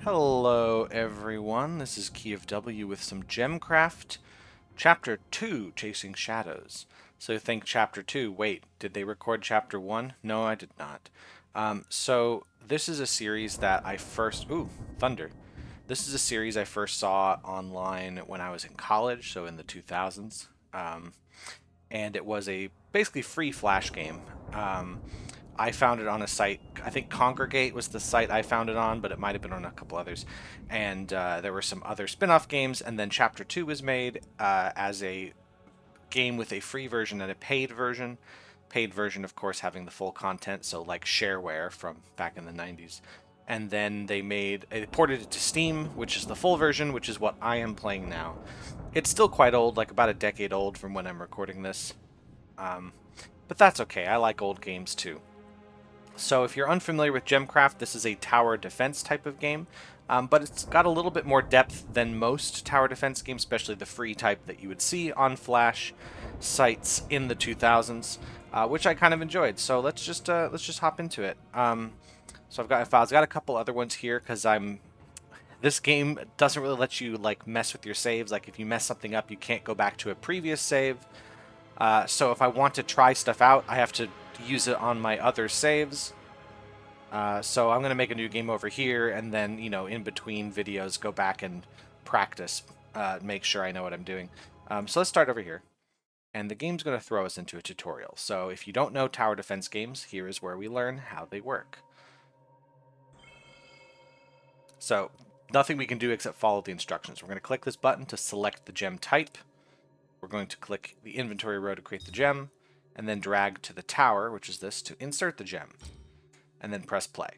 Hello everyone, this is Key of W with some Gemcraft, Chapter 2, Chasing Shadows. So think Chapter 2, wait, did they record Chapter 1? No, I did not. So this is a series that I first, thunder. This is a series I first saw online when I was in college, so in the 2000s. And it was a basically free Flash game. I found it on a site. I think Congregate was the site I found it on, but it might have been on a couple others. And there were some other spin-off games, and then Chapter 2 was made as a game with a free version and a paid version. Paid version, of course, having the full content, so like shareware from back in the 90s. And then they ported it to Steam, which is the full version, which is what I am playing now. It's still quite old, like about a decade old from when I'm recording this. But that's okay, I like old games too. So if you're unfamiliar with Gemcraft, this is a tower defense type of game, but it's got a little bit more depth than most tower defense games, especially the free type that you would see on Flash sites in the 2000s, which I kind of enjoyed. So let's just hop into it. So I've got a couple other ones here because this game doesn't really let you like mess with your saves. Like if you mess something up, you can't go back to a previous save. So if I want to try stuff out, I have to use it on my other saves. So I'm going to make a new game over here, and then, you know, in between videos, go back and practice, make sure I know what I'm doing. So let's start over here. And the game's going to throw us into a tutorial. So if you don't know tower defense games, here is where we learn how they work. So nothing we can do except follow the instructions. We're going to click this button to select the gem type. We're going to click the inventory row to create the gem, and then drag to the tower, which is this, to insert the gem, and then press play.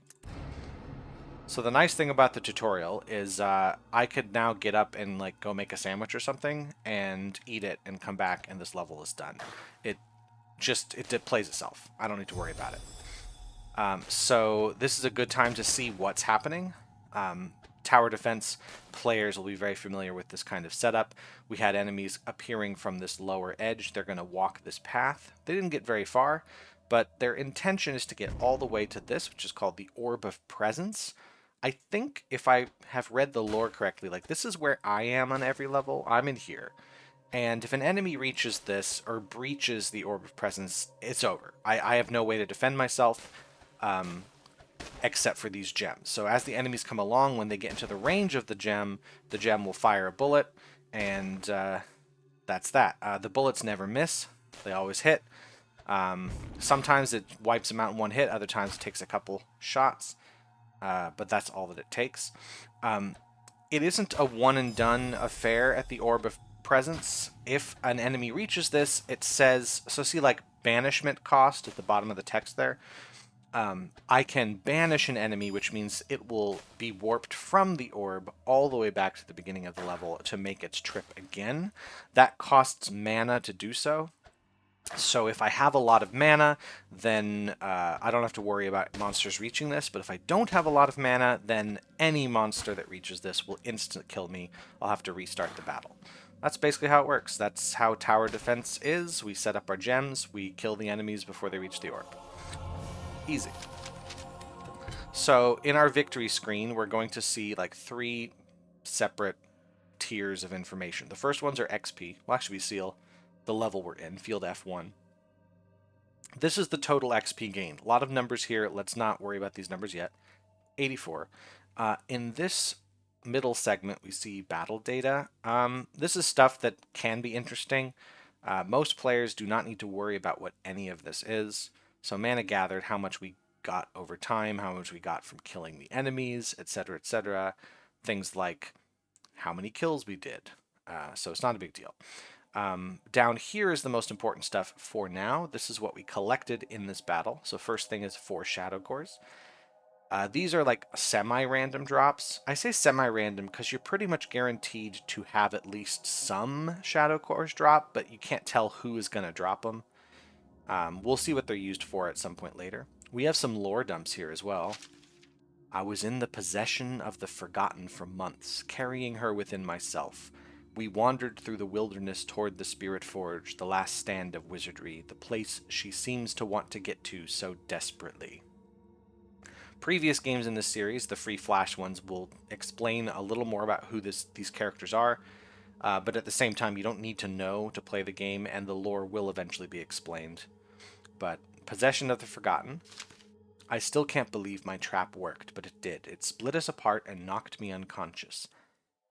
So the nice thing about the tutorial is I could now get up and like go make a sandwich or something and eat it and come back and this level is done. It plays itself. I don't need to worry about it. So this is a good time to see what's happening. Tower defense players will be very familiar with this kind of setup. We had enemies appearing from this lower edge. They're going to walk this path. They didn't get very far, but their intention is to get all the way to this, which is called the Orb of Presence. I think if I have read the lore correctly, like this is where I am on every level. I'm in here. And if an enemy reaches this or breaches the Orb of Presence, it's over. I have no way to defend myself. Except for these gems. So as the enemies come along, when they get into the range of the gem will fire a bullet, and that's that. The bullets never miss. They always hit. Sometimes it wipes them out in one hit, other times it takes a couple shots, but that's all that it takes. It isn't a one-and-done affair at the Orb of Presence. If an enemy reaches this, it says, so see like banishment cost at the bottom of the text there. I can banish an enemy, which means it will be warped from the orb all the way back to the beginning of the level to make its trip again. That costs mana to do so. So if I have a lot of mana, then I don't have to worry about monsters reaching this. But if I don't have a lot of mana, then any monster that reaches this will instant kill me. I'll have to restart the battle. That's basically how it works. That's how tower defense is. We set up our gems. We kill the enemies before they reach the orb. Easy. So in our victory screen, we're going to see like 3 separate tiers of information. The first ones are XP. Well, actually, we see the level we're in, field F1. This is the total XP gained. A lot of numbers here. Let's not worry about these numbers yet. 84. In this middle segment, we see battle data. This is stuff that can be interesting. Most players do not need to worry about what any of this is. So mana gathered, how much we got over time, how much we got from killing the enemies, etc., etc. Things like how many kills we did. So it's not a big deal. Down here is the most important stuff for now. This is what we collected in this battle. So first thing is 4 shadow cores. These are like semi-random drops. I say semi-random because you're pretty much guaranteed to have at least some shadow cores drop, but you can't tell who is going to drop them. We'll see what they're used for at some point later. We have some lore dumps here as well. I was in the possession of the Forgotten for months, carrying her within myself. We wandered through the wilderness toward the Spirit Forge, the last stand of wizardry, the place she seems to want to get to so desperately. Previous games in this series, the free flash ones, will explain a little more about who these characters are, but at the same time, you don't need to know to play the game, and the lore will eventually be explained. But Possession of the Forgotten. I still can't believe my trap worked, but it did. It split us apart and knocked me unconscious.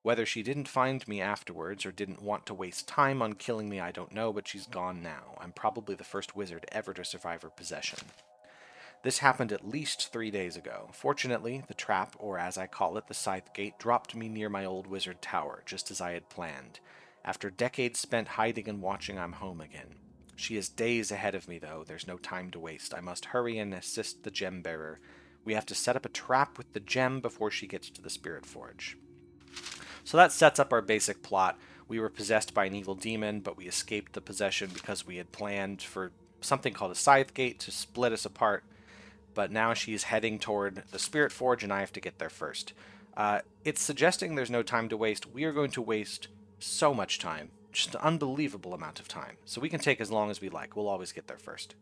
Whether she didn't find me afterwards or didn't want to waste time on killing me, I don't know, but she's gone now. I'm probably the first wizard ever to survive her possession. This happened at least 3 days ago. Fortunately, the trap, or as I call it, the scythe gate, dropped me near my old wizard tower, just as I had planned. After decades spent hiding and watching, I'm home again. She is days ahead of me, though. There's no time to waste. I must hurry and assist the gem bearer. We have to set up a trap with the gem before she gets to the Spirit Forge. So that sets up our basic plot. We were possessed by an evil demon, but we escaped the possession because we had planned for something called a scythe gate to split us apart. But now she's heading toward the Spirit Forge, and I have to get there first. It's suggesting there's no time to waste. We are going to waste so much time. Just an unbelievable amount of time. So we can take as long as we like. We'll always get there first.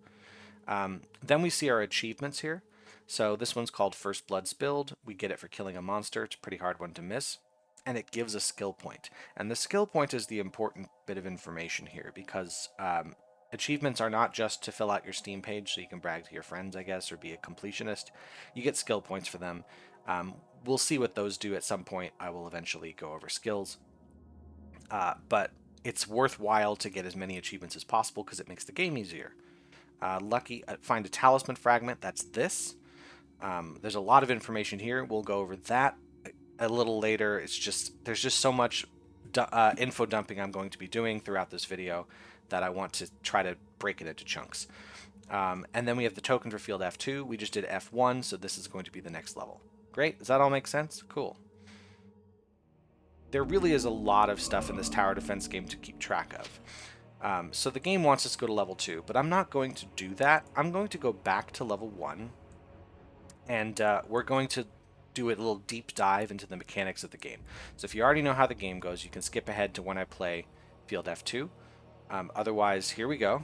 Then we see our achievements here. So this one's called First Blood Spilled. We get it for killing a monster. It's a pretty hard one to miss. And it gives a skill point. And the skill point is the important bit of information here, because achievements are not just to fill out your Steam page so you can brag to your friends, I guess, or be a completionist. You get skill points for them. We'll see what those do at some point. I will eventually go over skills. But it's worthwhile to get as many achievements as possible because it makes the game easier. Find a talisman fragment. That's this. There's a lot of information here. We'll go over that a little later. There's just so much info dumping I'm going to be doing throughout this video that I want to try to break it into chunks. And then we have the token for field F2. We just did F1, so this is going to be the next level. Great. Does that all make sense? Cool. There really is a lot of stuff in this tower defense game to keep track of. So the game wants us to go to level 2, but I'm not going to do that. I'm going to go back to level 1, and we're going to do a little deep dive into the mechanics of the game. So if you already know how the game goes, you can skip ahead to when I play field F2. Otherwise, here we go.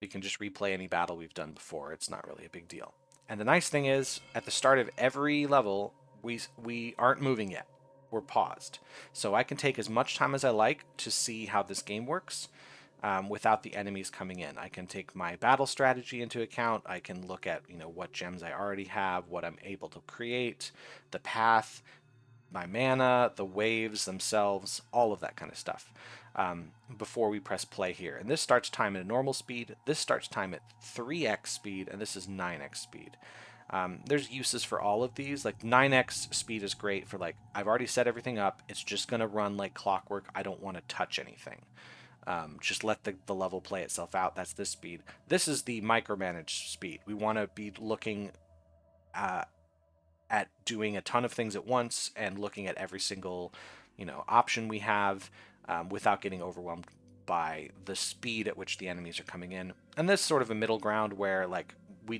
We can just replay any battle we've done before. It's not really a big deal. And the nice thing is, at the start of every level, we aren't moving yet. We're paused. So I can take as much time as I like to see how this game works without the enemies coming in. I can take my battle strategy into account. I can look at, what gems I already have, what I'm able to create, the path, my mana, the waves themselves, all of that kind of stuff before we press play here. And this starts time at a normal speed, this starts time at 3x speed, and this is 9x speed. There's uses for all of these. Like 9x speed is great for I've already set everything up, it's just going to run like clockwork, I don't want to touch anything. Just let the level play itself out. That's this speed. This is the micromanaged speed. We want to be looking at doing a ton of things at once and looking at every single option we have without getting overwhelmed by the speed at which the enemies are coming in. And this is sort of a middle ground where we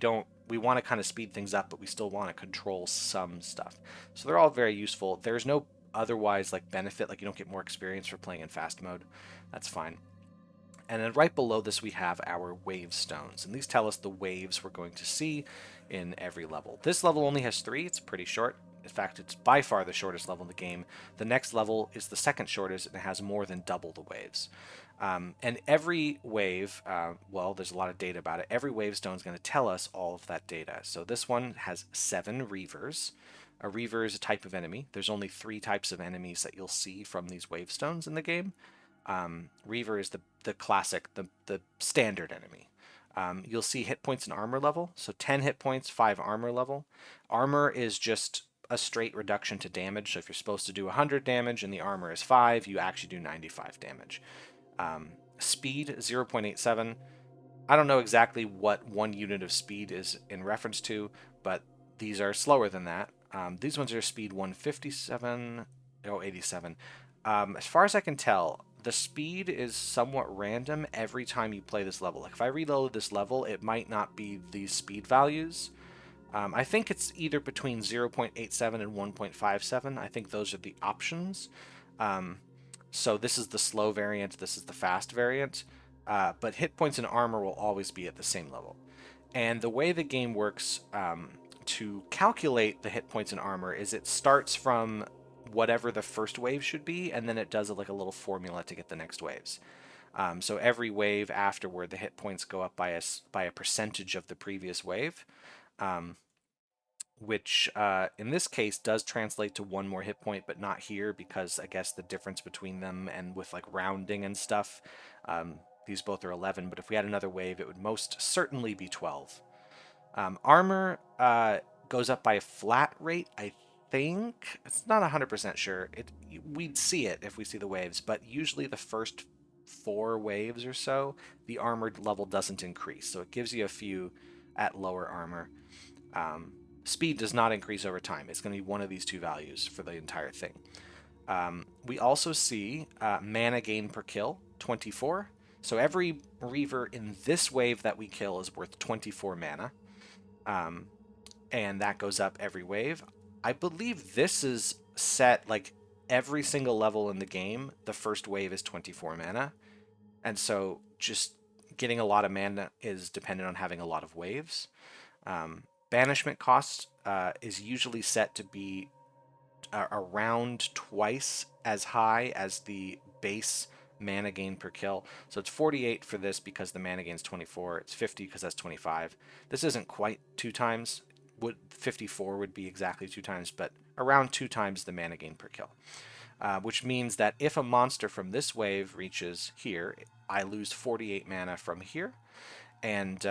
want to kind of speed things up, but we still want to control some stuff. So they're all very useful. There's no otherwise benefit, you don't get more experience for playing in fast mode. That's fine. And then right below this we have our wave stones, and these tell us the waves we're going to see in every level. This level only has 3. It's pretty short. In fact, it's by far the shortest level in the game. The next level is the second shortest, and it has more than double the waves. And every wave, well, there's a lot of data about it. Every wave stone is going to tell us all of that data. So this one has 7 reavers. A reaver is a type of enemy. There's only 3 types of enemies that you'll see from these wave stones in the game. Reaver is the classic, the standard enemy. You'll see hit points and armor level. So 10 hit points, 5 armor level. Armor is just a straight reduction to damage. So if you're supposed to do 100 damage and the armor is 5, you actually do 95 damage. Speed 0.87. I don't know exactly what 1 unit of speed is in reference to, but these are slower than that. These ones are speed 157, 87. As far as I can tell, the speed is somewhat random every time you play this level. If I reload this level, it might not be these speed values. I think it's either between 0.87 and 1.57. I think those are the options. So this is the slow variant, this is the fast variant, but hit points and armor will always be at the same level. And the way the game works, to calculate the hit points and armor is it starts from whatever the first wave should be, and then it does like a little formula to get the next waves. So every wave afterward, the hit points go up by a percentage of the previous wave, which in this case does translate to one more hit point, but not here because I guess the difference between them and with like rounding and stuff, these both are 11, but if we had another wave, it would most certainly be 12. Armor goes up by a flat rate, I think. It's not 100% sure. We'd see it if we see the waves, but usually the first 4 waves or so, the armored level doesn't increase, so it gives you a few at lower armor. Speed does not increase over time. It's going to be one of these 2 values for the entire thing. We also see mana gain per kill, 24. So every Reaver in this wave that we kill is worth 24 mana. And that goes up every wave. I believe this is set like every single level in the game. The first wave is 24 mana. And so just getting a lot of mana is dependent on having a lot of waves. Banishment cost is usually set to be around twice as high as the base mana gain per kill. So it's 48 for this because the mana gain is 24. It's 50 because that's 25. This isn't quite 2 times. 54 would be exactly 2 times, but around 2 times the mana gain per kill. Which means that if a monster from this wave reaches here, I lose 48 mana from here, and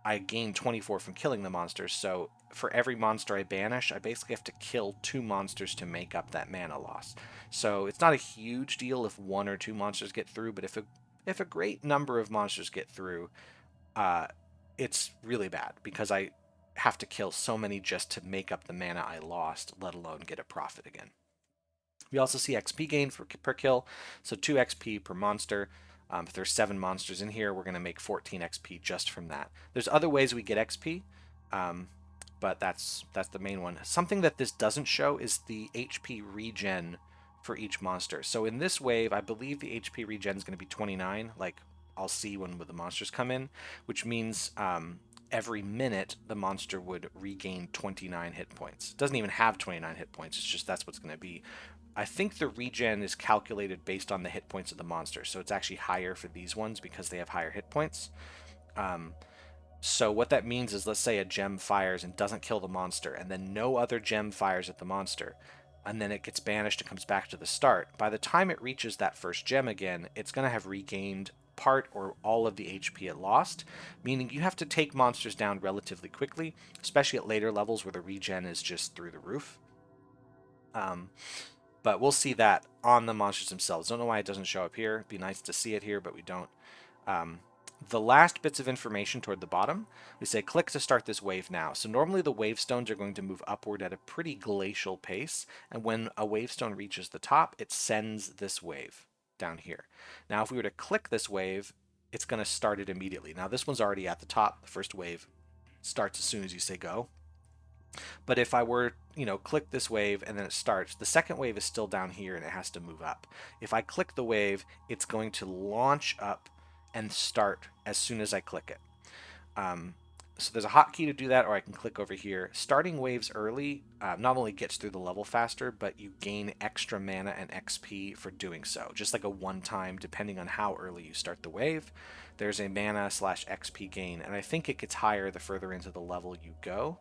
I gain 24 from killing the monsters. So for every monster I banish, I basically have to kill 2 monsters to make up that mana loss. So it's not a huge deal if 1 or 2 monsters get through, but if a great number of monsters get through, it's really bad because I have to kill so many just to make up the mana I lost, let alone get a profit again. We also see XP gain per kill, so 2 XP per monster. If there's 7 monsters in here, we're going to make 14 XP just from that. There's other ways we get XP, but that's the main one. Something that this doesn't show is the HP regen for each monster. So in this wave, I believe the HP regen is going to be 29, like I'll see when the monsters come in, which means every minute the monster would regain 29 hit points. It doesn't even have 29 hit points, it's just that's what's going to be. I think the regen is calculated based on the hit points of the monster, so it's actually higher for these ones because they have higher hit points. So what that means is, let's say a gem fires and doesn't kill the monster, and then no other gem fires at the monster, and then it gets banished and comes back to the start. By the time it reaches that first gem again, it's going to have regained part or all of the HP it lost, meaning you have to take monsters down relatively quickly, especially at later levels where the regen is just through the roof. But we'll see that on the monsters themselves. Don't know why it doesn't show up here. It'd be nice to see it here, but we don't. The last bits of information toward the bottom, we say click to start this wave now. So normally the wave stones are going to move upward at a pretty glacial pace, and when a wave stone reaches the top, it sends this wave down here. Now if we were to click this wave, it's going to start it immediately. Now this one's already at the top. The first wave starts as soon as you say go. But if I were, click this wave and then it starts, the second wave is still down here and it has to move up. If I click the wave, it's going to launch up and start as soon as I click it. So there's a hotkey to do that, or I can click over here. Starting waves early not only gets through the level faster, but you gain extra mana and XP for doing so. Just like a one-time, depending on how early you start the wave, there's a mana/XP gain, and I think it gets higher the further into the level you go.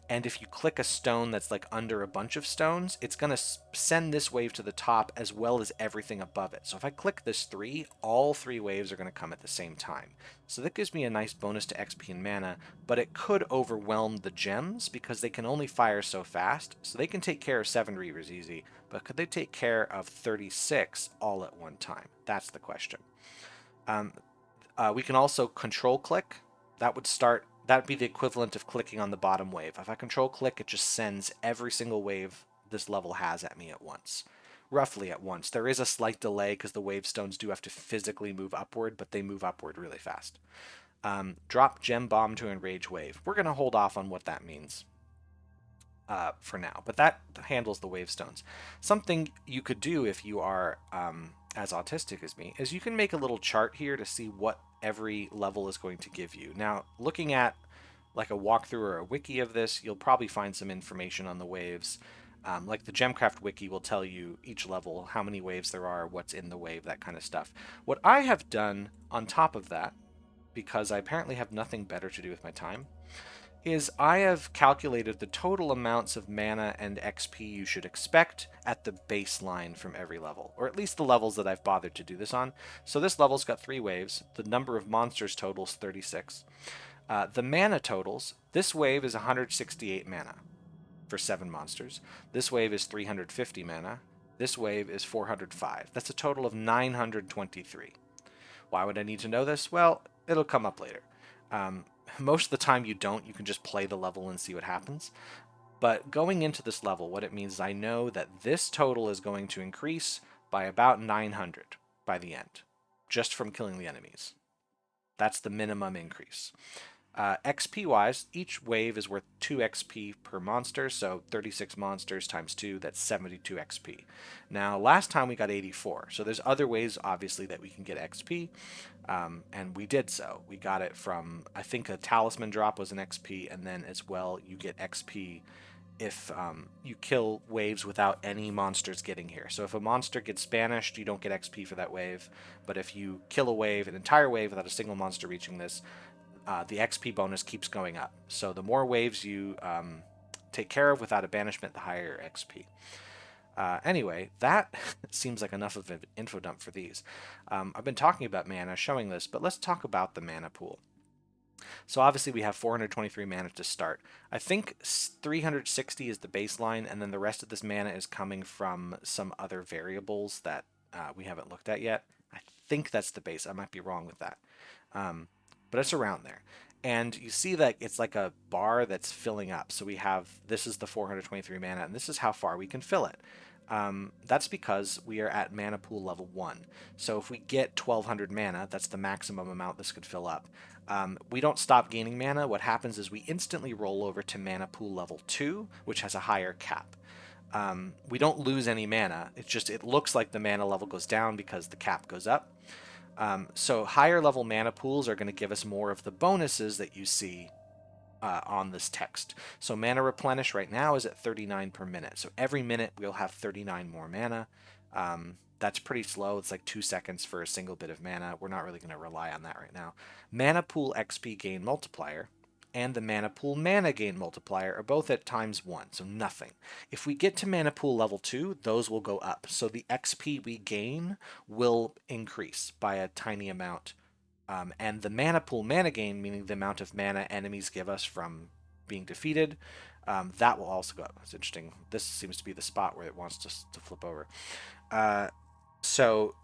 And if you click a stone that's like under a bunch of stones, it's going to send this wave to the top as well as everything above it. So if I click this 3, all 3 waves are going to come at the same time. So that gives me a nice bonus to XP and mana, but it could overwhelm the gems because they can only fire so fast. So they can take care of 7 Reavers easy, but could they take care of 36 all at one time? That's the question. We can also control click. That would be the equivalent of clicking on the bottom wave. If I control click, it just sends every single wave this level has at me at once. Roughly at once. There is a slight delay because the wave stones do have to physically move upward, but they move upward really fast. Drop gem bomb to enrage wave. We're going to hold off on what that means for now, but that handles the wave stones. Something you could do if you are as autistic as me is you can make a little chart here to see what every level is going to give you. Now, looking at like a walkthrough or a wiki of this, you'll probably find some information on the waves. Like the Gemcraft wiki will tell you each level, how many waves there are, what's in the wave, that kind of stuff. What I have done on top of that, because I apparently have nothing better to do with my time, is I have calculated the total amounts of mana and XP you should expect at the baseline from every level, or at least the levels that I've bothered to do this on. So this level's got 3 waves. The number of monsters totals 36. The mana totals, this wave is 168 mana for 7 monsters. This wave is 350 mana. This wave is 405. That's a total of 923. Why would I need to know this? Well, it'll come up later. Most of the time you don't. You can just play the level and see what happens. But going into this level, what it means is I know that this total is going to increase by about 900 by the end, just from killing the enemies. That's the minimum increase. XP-wise, each wave is worth 2 XP per monster, so 36 monsters times 2, that's 72 XP. Now, last time we got 84, so there's other ways, obviously, that we can get XP, and we did so. We got it from, I think a talisman drop was an XP, and then as well, you get XP if you kill waves without any monsters getting here. So if a monster gets banished, you don't get XP for that wave, but if you kill a wave, an entire wave without a single monster reaching this, the XP bonus keeps going up. So the more waves you take care of without a banishment, the higher XP. Anyway, that seems like enough of an info dump for these. I've been talking about mana, showing this, but let's talk about the mana pool. So obviously we have 423 mana to start. I think 360 is the baseline, and then the rest of this mana is coming from some other variables that we haven't looked at yet. I think that's the base. I might be wrong with that. But it's around there. And you see that it's like a bar that's filling up. So we have, this is the 423 mana, and this is how far we can fill it. That's because we are at mana pool level 1. So if we get 1200 mana, that's the maximum amount this could fill up. We don't stop gaining mana. What happens is we instantly roll over to mana pool level 2, which has a higher cap. We don't lose any mana. It's just, it looks like the mana level goes down because the cap goes up. So higher level mana pools are going to give us more of the bonuses that you see on this text. So mana replenish right now is at 39 per minute. So every minute we'll have 39 more mana. That's pretty slow. It's like 2 seconds for a single bit of mana. We're not really going to rely on that right now. Mana pool XP gain multiplier and the mana pool mana gain multiplier are both at ×1, so nothing. If we get to mana pool level 2, those will go up. So the XP we gain will increase by a tiny amount. And the mana pool mana gain, meaning the amount of mana enemies give us from being defeated, that will also go up. It's interesting. This seems to be the spot where it wants to flip over. So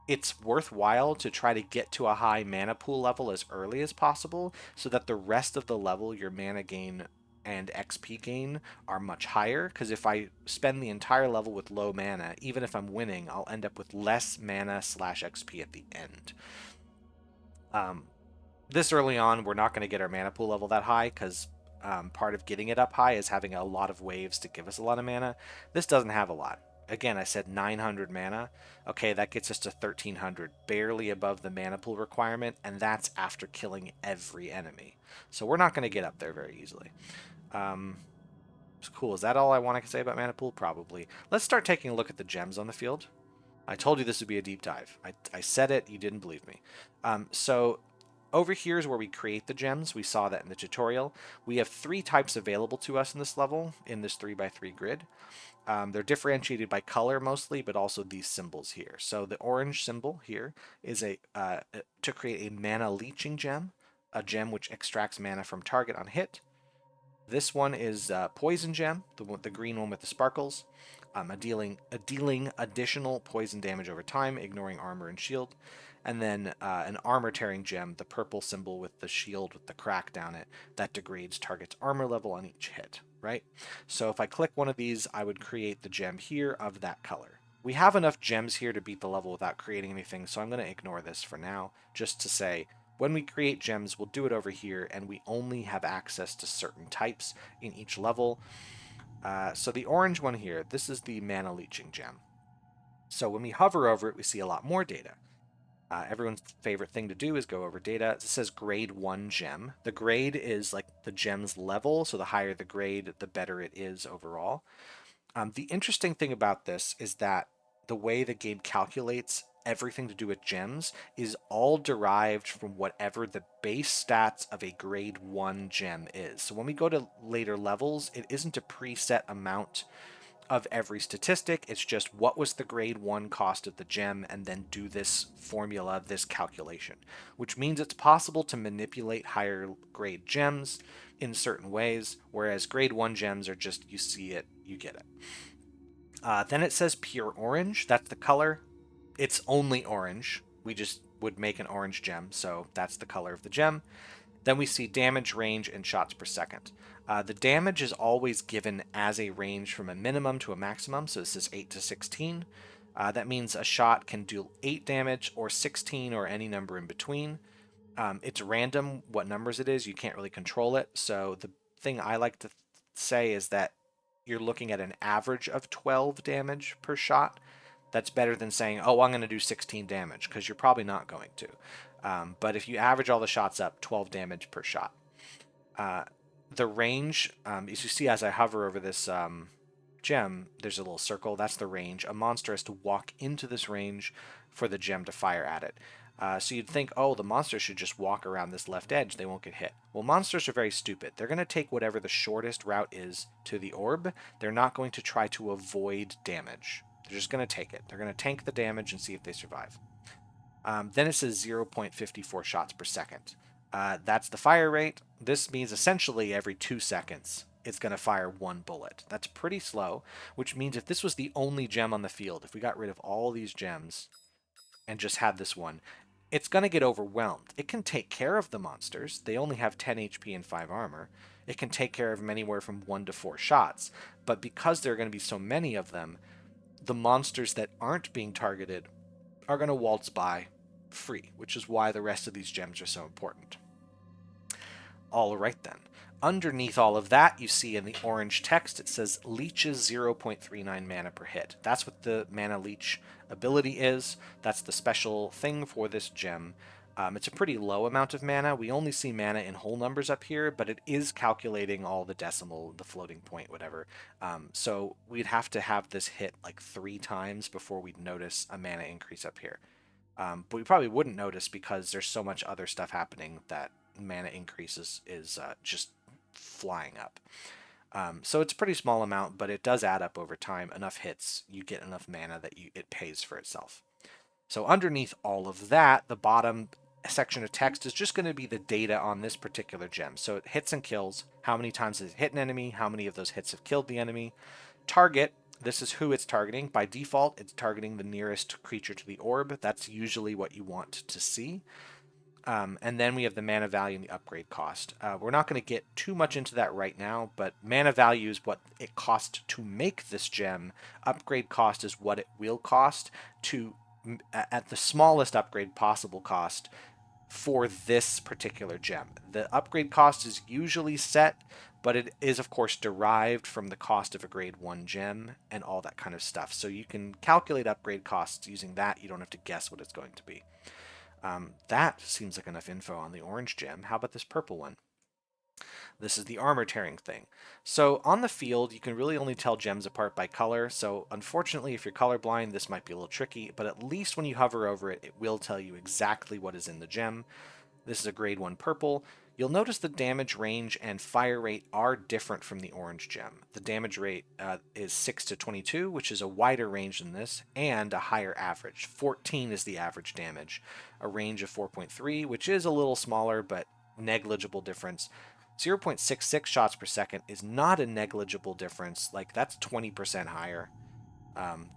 it's worthwhile to try to get to a high mana pool level as early as possible so that the rest of the level, your mana gain and XP gain, are much higher. Because if I spend the entire level with low mana, even if I'm winning, I'll end up with less mana / XP at the end. This early on, we're not going to get our mana pool level that high because part of getting it up high is having a lot of waves to give us a lot of mana. This doesn't have a lot. Again, I said 900 mana. Okay, that gets us to 1300, barely above the mana pool requirement, and that's after killing every enemy. So we're not going to get up there very easily. Cool. Is that all I want to say about mana pool? Probably. Let's start taking a look at the gems on the field. I told you this would be a deep dive. I said it, you didn't believe me. So over here is where we create the gems. We saw that in the tutorial. We have 3 types available to us in this level, in this 3x3 grid. They're differentiated by color mostly, but also these symbols here. So the orange symbol here is to create a mana leeching gem, a gem which extracts mana from target on hit. This one is poison gem, the green one with the sparkles, dealing additional poison damage over time, ignoring armor and shield. And then an armor tearing gem, the purple symbol with the shield with the crack down it, that degrades target's armor level on each hit, right? So if I click one of these, I would create the gem here of that color. We have enough gems here to beat the level without creating anything, so I'm going to ignore this for now, just to say, when we create gems, we'll do it over here, and we only have access to certain types in each level. So the orange one here, this is the mana leeching gem. So when we hover over it, we see a lot more data. Everyone's favorite thing to do is go over data. It says grade 1 gem. The grade is like the gem's level, so the higher the grade, the better it is overall. The interesting thing about this is that the way the game calculates everything to do with gems is all derived from whatever the base stats of a grade 1 gem is. So when we go to later levels, it isn't a preset amount of every statistic. It's just what was the grade 1 cost of the gem, and then do this formula, this calculation, which means it's possible to manipulate higher grade gems in certain ways, whereas grade 1 gems are just, you see it, you get it. Then it says pure orange. That's the color. It's only orange. We just would make an orange gem, so that's the color of the gem. Then we see damage, range, and shots per second. The damage is always given as a range from a minimum to a maximum, so this is 8 to 16. That means a shot can do 8 damage or 16 or any number in between. It's random what numbers it is. You can't really control it. So the thing I like to say is that you're looking at an average of 12 damage per shot. That's better than saying, oh, I'm going to do 16 damage, because you're probably not going to. But if you average all the shots up, 12 damage per shot. The range, as you see as I hover over this gem, there's a little circle. That's the range. A monster has to walk into this range for the gem to fire at it. So you'd think, oh, the monster should just walk around this left edge. They won't get hit. Well, monsters are very stupid. They're going to take whatever the shortest route is to the orb. They're not going to try to avoid damage. They're just going to take it. They're going to tank the damage and see if they survive. Then it says 0.54 shots per second. That's the fire rate. This means essentially every 2 seconds it's going to fire 1 bullet. That's pretty slow, which means if this was the only gem on the field, if we got rid of all these gems and just had this one, it's going to get overwhelmed. It can take care of the monsters. They only have 10 HP and 5 armor. It can take care of them anywhere from 1 to 4 shots. But because there are going to be so many of them, the monsters that aren't being targeted are going to waltz by free, which is why the rest of these gems are so important. All right then. Underneath all of that, you see in the orange text, it says leeches 0.39 mana per hit. That's what the mana leech ability is. That's the special thing for this gem. It's a pretty low amount of mana. We only see mana in whole numbers up here, but it is calculating all the decimal, the floating point, whatever. So we'd have to have this hit like 3 times before we'd notice a mana increase up here. But we probably wouldn't notice because there's so much other stuff happening that mana increases is just flying up. So it's a pretty small amount, but it does add up over time. Enough hits, you get enough mana that it pays for itself. So underneath all of that, the bottom section of text is just going to be the data on this particular gem. So it hits and kills. How many times has it hit an enemy? How many of those hits have killed the enemy? Target. This is who it's targeting. By default, it's targeting the nearest creature to the orb. That's usually what you want to see. And then we have the mana value and the upgrade cost. We're not going to get too much into that right now, but mana value is what it costs to make this gem. Upgrade cost is what it will cost to, at the smallest upgrade possible cost, for this particular gem. The upgrade cost is usually set, but it is of course derived from the cost of a grade 1 gem and all that kind of stuff. So you can calculate upgrade costs using that. You don't have to guess what it's going to be. That seems like enough info on the orange gem. How about this purple one? This is the armor tearing thing. So on the field, you can really only tell gems apart by color. So unfortunately, if you're colorblind, this might be a little tricky, but at least when you hover over it, it will tell you exactly what is in the gem. This is a grade 1 purple. You'll notice the damage range and fire rate are different from the orange gem. The damage rate is 6 to 22, which is a wider range than this, and a higher average. 14 is the average damage. A range of 4.3, which is a little smaller, but negligible difference. 0.66 shots per second is not a negligible difference. Like, that's 20% higher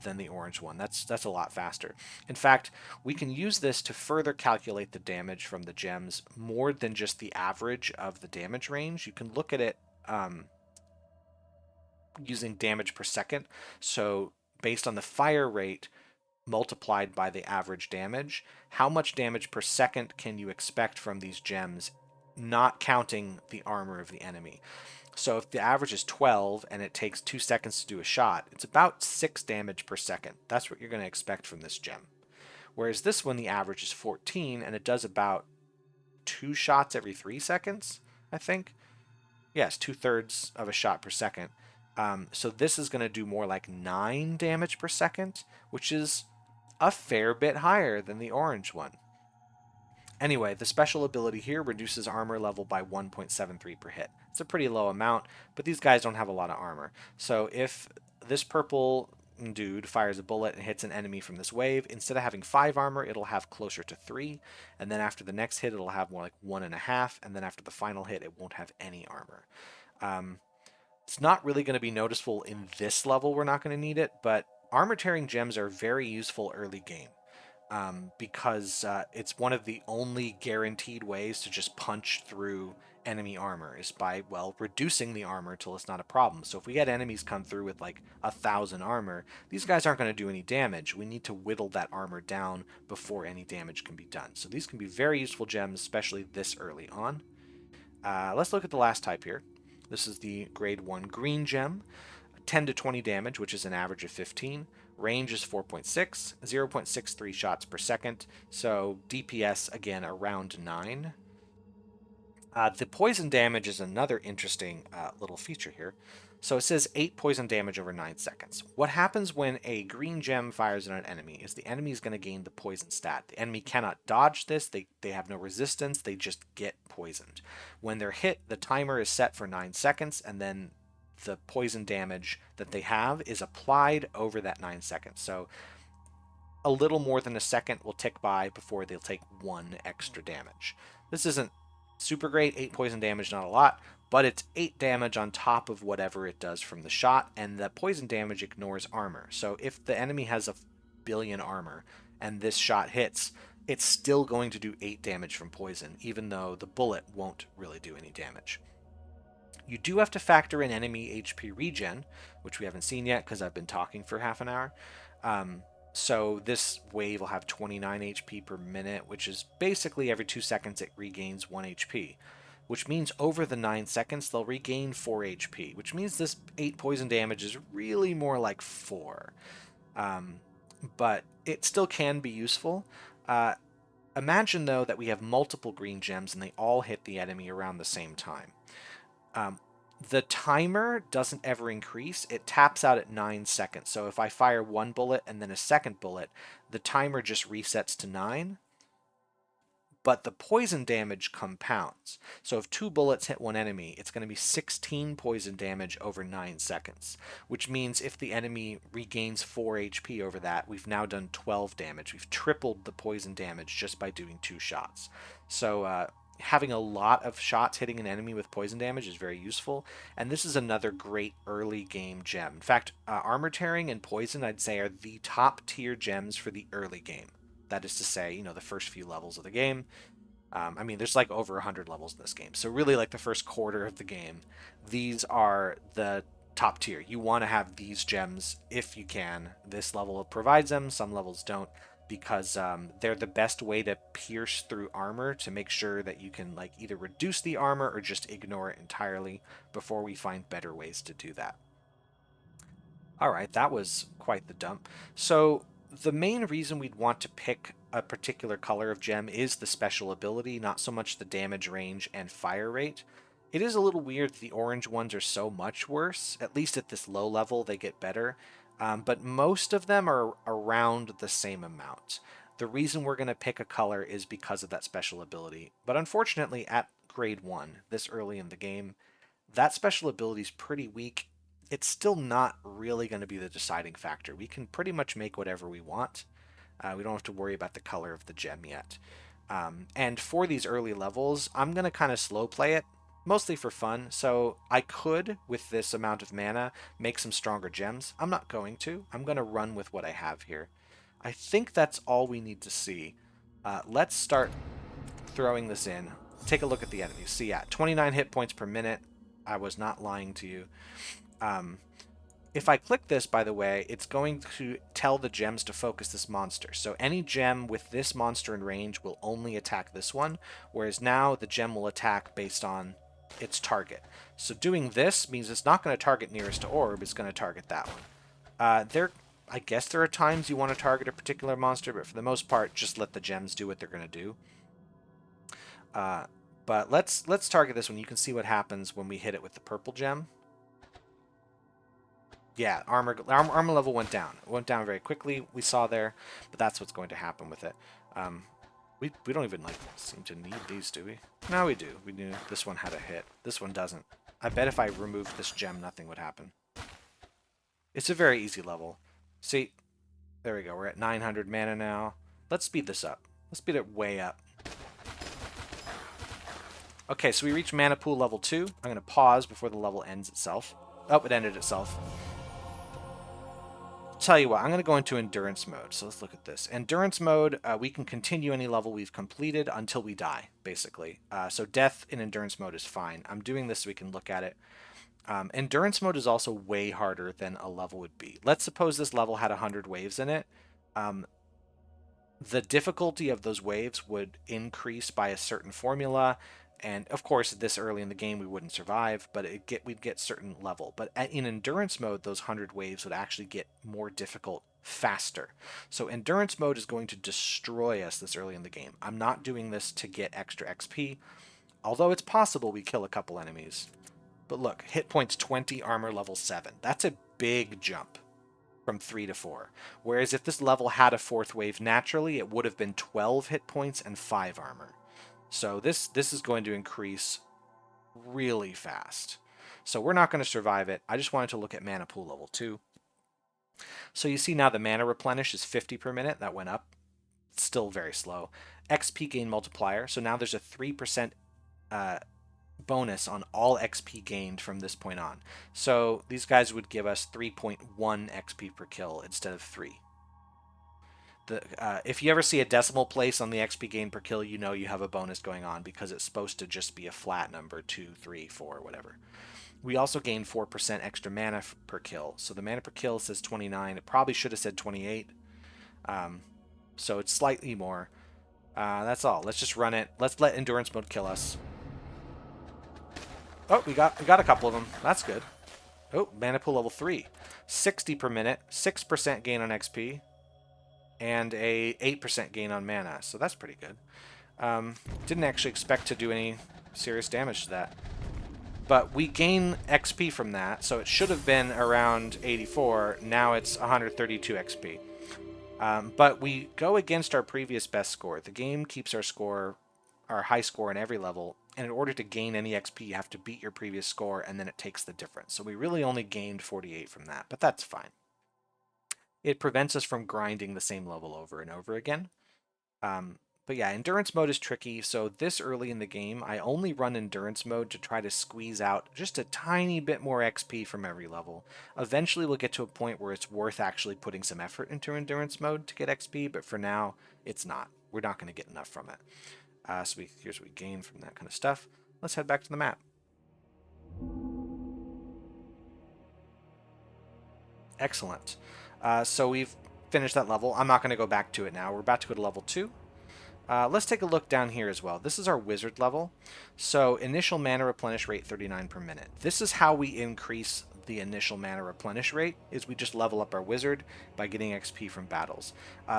than the orange one. That's a lot faster. In fact, we can use this to further calculate the damage from the gems more than just the average of the damage range. You can look at it using damage per second. So based on the fire rate multiplied by the average damage, how much damage per second can you expect from these gems, not counting the armor of the enemy? So if the average is 12 and it takes 2 seconds to do a shot, it's about 6 damage per second. That's what you're going to expect from this gem. whereas this one, the average is 14, and it does about 2 shots every 3 seconds, I think. Yes, 2/3 of a shot per second. So this is going to do more like 9 damage per second, which is a fair bit higher than the orange one. Anyway, the special ability here reduces armor level by 1.73 per hit. It's a pretty low amount, but these guys don't have a lot of armor. So if this purple dude fires a bullet and hits an enemy from this wave, instead of having 5 armor, it'll have closer to 3, and then after the next hit, it'll have more like 1.5, and then after the final hit, it won't have any armor. It's not really going to be noticeable in this level, we're not going to need it, but armor tearing gems are very useful early game. Because it's one of the only guaranteed ways to just punch through enemy armor is by, well, reducing the armor till it's not a problem. So if we get enemies come through with like 1,000 armor, these guys aren't going to do any damage. We need to whittle that armor down before any damage can be done. So these can be very useful gems, especially this early on. Let's look at the last type here. This is the grade 1 green gem. 10 to 20 damage, which is an average of 15. Range is 4.6, 0.63 shots per second, so DPS, again, around 9. The poison damage is another interesting little feature here. So it says 8 poison damage over 9 seconds. What happens when a green gem fires at an enemy is the enemy is going to gain the poison stat. The enemy cannot dodge this, they have no resistance, they just get poisoned. When they're hit, the timer is set for 9 seconds, and then the poison damage that they have is applied over that 9 seconds. So a little more than a second will tick by before they'll take 1 extra damage. This isn't super great, 8 poison damage, not a lot, but it's 8 damage on top of whatever it does from the shot, and the poison damage ignores armor. So if the enemy has a billion armor and this shot hits, it's still going to do 8 damage from poison, even though the bullet won't really do any damage. You do have to factor in enemy HP regen, which we haven't seen yet because I've been talking for half an hour. So this wave will have 29 HP per minute, which is basically every 2 seconds it regains 1 HP, which means over the 9 seconds they'll regain 4 HP, which means this 8 poison damage is really more like 4. But it still can be useful. Imagine, though, that we have multiple green gems and they all hit the enemy around the same time. The timer doesn't ever increase. It taps out at 9 seconds. So if I fire 1 bullet and then a second bullet, the timer just resets to 9. But the poison damage compounds. So if 2 bullets hit 1 enemy, it's going to be 16 poison damage over 9 seconds. Which means if the enemy regains 4 HP over that, we've now done 12 damage. We've tripled the poison damage just by doing 2 shots. So, having a lot of shots hitting an enemy with poison damage is very useful, and this is another great early game gem. In fact, armor tearing and poison, I'd say, are the top tier gems for the early game. That is to say, you know, the first few levels of the game. I mean, there's like over 100 levels in this game, so really like the first quarter of the game, these are the top tier. You want to have these gems if you can. This level provides them, some levels don't, because they're the best way to pierce through armor to make sure that you can like either reduce the armor or just ignore it entirely before we find better ways to do that. Alright, that was quite the dump. So the main reason we'd want to pick a particular color of gem is the special ability, not so much the damage range and fire rate. It is a little weird that the orange ones are so much worse. At least at this low level they get better. But most of them are around the same amount. The reason we're going to pick a color is because of that special ability. But unfortunately, at grade 1, this early in the game, that special ability is pretty weak. It's still not really going to be the deciding factor. We can pretty much make whatever we want. We don't have to worry about the color of the gem yet. And for these early levels, I'm going to kind of slow play it. Mostly for fun, so I could, with this amount of mana, make some stronger gems. I'm not going to. I'm going to run with what I have here. I think that's all we need to see. Let's start throwing this in. Take a look at the enemies. See, yeah, 29 hit points per minute. I was not lying to you. If I click this, by the way, it's going to tell the gems to focus this monster. So any gem with this monster in range will only attack this one, whereas now the gem will attack based on its target. So doing this means it's not going to target nearest to orb, it's going to target that one. They're I guess there are times you want to target a particular monster, but for the most part, just let the gems do what they're going to do. But let's target this one. You can see what happens when we hit it with the purple gem. Yeah, armor level went down. It went down very quickly. We saw there, but that's what's going to happen with it. We don't even like seem to need these, do we? No, we do. We knew this one had a hit. This one doesn't. I bet if I removed this gem, nothing would happen. It's a very easy level. See, there we go. We're at 900 mana now. Let's speed this up. Let's speed it way up. Okay, so we reached mana pool level 2. I'm going to pause before the level ends itself. Oh, it ended itself. Tell you what, I'm going to go into endurance mode. So let's look at this. Endurance mode, we can continue any level we've completed until we die, basically. So death in endurance mode is fine. I'm doing this so we can look at it. Endurance mode is also way harder than a level would be. Let's suppose this level had 100 waves in it. The difficulty of those waves would increase by a certain formula. And of course, this early in the game, we wouldn't survive, but we'd get certain level. But in endurance mode, those 100 waves would actually get more difficult faster. So endurance mode is going to destroy us this early in the game. I'm not doing this to get extra XP, although it's possible we kill a couple enemies. But look, hit points 20, armor level 7. That's a big jump from 3 to 4. Whereas if this level had a 4th wave naturally, it would have been 12 hit points and 5 armor. So this is going to increase really fast. So we're not going to survive it. I just wanted to look at mana pool level 2. So you see now the mana replenish is 50 per minute. That went up. It's still very slow. XP gain multiplier. So now there's a 3% bonus on all XP gained from this point on. So these guys would give us 3.1 XP per kill instead of 3. If you ever see a decimal place on the XP gain per kill, you know you have a bonus going on because it's supposed to just be a flat number, 2, 3, 4, whatever. We also gain 4% extra mana per kill. So the mana per kill says 29. It probably should have said 28. So it's slightly more. That's all. Let's just run it. Let's let endurance mode kill us. Oh, we got a couple of them. That's good. Oh, mana pool level 3. 60 per minute, 6% gain on XP. And a 8% gain on mana, so that's pretty good. Didn't actually expect to do any serious damage to that. But we gain XP from that, so it should have been around 84. Now it's 132 XP. But we go against our previous best score. The game keeps our high score in every level, and in order to gain any XP, you have to beat your previous score, and then it takes the difference. So we really only gained 48 from that, but that's fine. It prevents us from grinding the same level over and over again. But yeah, endurance mode is tricky. So this early in the game, I only run endurance mode to try to squeeze out just a tiny bit more XP from every level. Eventually we'll get to a point where it's worth actually putting some effort into endurance mode to get XP, but for now, it's not. We're not going to get enough from it. So here's what we gain from that kind of stuff. Let's head back to the map. Excellent. So we've finished that level. I'm not going to go back to it now. We're about to go to level 2. Let's take a look down here as well. This is our wizard level. So initial mana replenish rate 39 per minute. This is how we increase the initial mana replenish rate, is we just level up our wizard by getting XP from battles.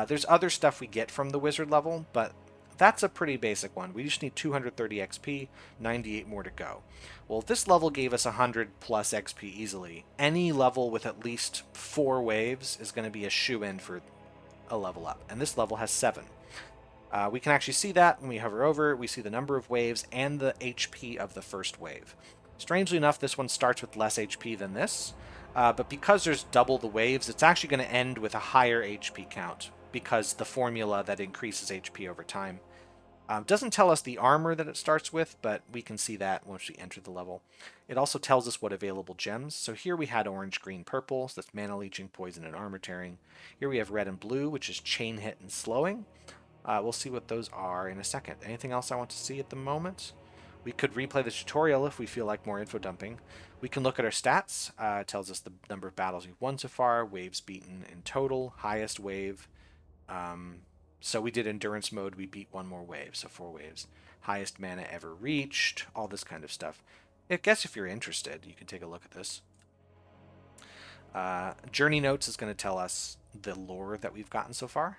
There's other stuff we get from the wizard level, but that's a pretty basic one. We just need 230 XP, 98 more to go. Well, this level gave us 100 plus XP easily. Any level with at least 4 waves is going to be a shoo-in for a level up, and this level has 7. We can actually see that when we hover over. We see the number of waves and the HP of the first wave. Strangely enough, this one starts with less HP than this, but because there's double the waves, it's actually going to end with a higher HP count because the formula that increases HP over time. Doesn't tell us the armor that it starts with, but we can see that once we enter the level. It also tells us what available gems. So here we had orange, green, purple, so that's mana leeching, poison, and armor tearing. Here we have red and blue, which is chain hit and slowing. We'll see what those are in a second. Anything else I want to see at the moment? We could replay the tutorial if we feel like more info dumping. We can look at our stats. It tells us the number of battles we've won so far, waves beaten in total, highest wave. So we did endurance mode, we beat 1 more wave, so 4 waves. Highest mana ever reached, all this kind of stuff. I guess if you're interested, you can take a look at this. Journey Notes is going to tell us the lore that we've gotten so far.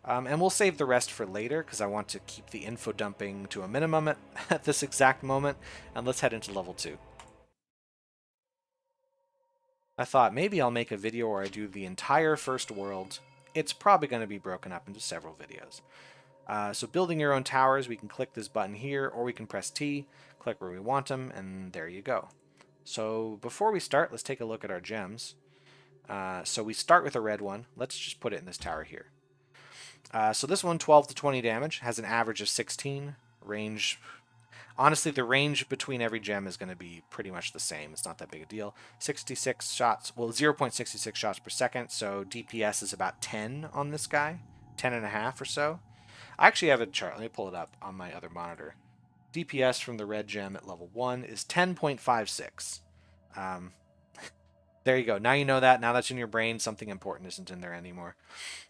And we'll save the rest for later because I want to keep the info dumping to a minimum at this exact moment. And let's head into level 2. I thought maybe I'll make a video where I do the entire first world. It's probably going to be broken up into several videos. So building your own towers, we can click this button here, or we can press T, click where we want them, and there you go. So before we start, let's take a look at our gems. So we start with a red one. Let's just put it in this tower here. So this one, 12 to 20 damage, has an average of 16. Range, honestly, the range between every gem is going to be pretty much the same. It's not that big a deal. 66 shots, well, 0.66 shots per second, so DPS is about 10 on this guy, 10 and a half or so. I actually have a chart. Let me pull it up on my other monitor. DPS from the red gem at level 1 is 10.56. There you go. Now you know that. Now that's in your brain. Something important isn't in there anymore.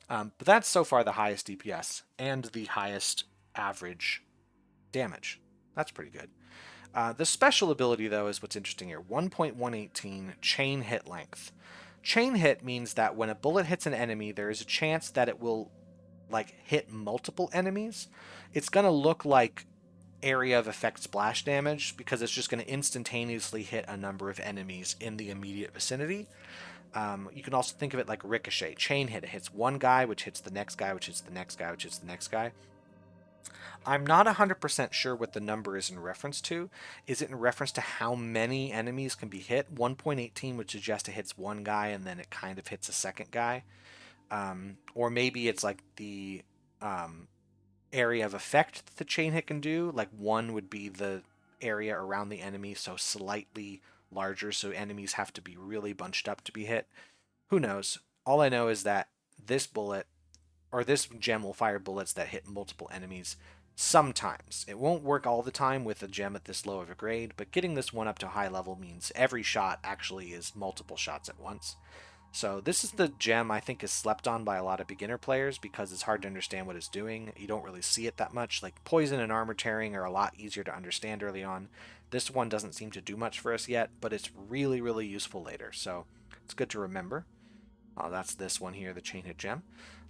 But that's so far the highest DPS and the highest average damage. That's pretty good. The special ability, though, is what's interesting here. 1.118 chain hit length. Chain hit means that when a bullet hits an enemy, there is a chance that it will hit multiple enemies. It's going to look like area of effect splash damage because it's just going to instantaneously hit a number of enemies in the immediate vicinity. You can also think of it like ricochet. Chain hit. It hits one guy, which hits the next guy, which hits the next guy, which hits the next guy. I'm not 100% sure what the number is in reference to. Is it in reference to how many enemies can be hit? 1.18 would suggest it hits one guy and then it kind of hits a second guy. Or maybe it's like the area of effect that the chain hit can do. Like 1 would be the area around the enemy, so slightly larger, so enemies have to be really bunched up to be hit. Who knows? All I know is that this bullet, or this gem, will fire bullets that hit multiple enemies sometimes. It won't work all the time with a gem at this low of a grade, but getting this one up to high level means every shot actually is multiple shots at once. So this is the gem I think is slept on by a lot of beginner players because it's hard to understand what it's doing. You don't really see it that much. Like poison and armor tearing are a lot easier to understand early on. This one doesn't seem to do much for us yet, but it's really, really useful later. So it's good to remember. That's this one here, the chain hit gem.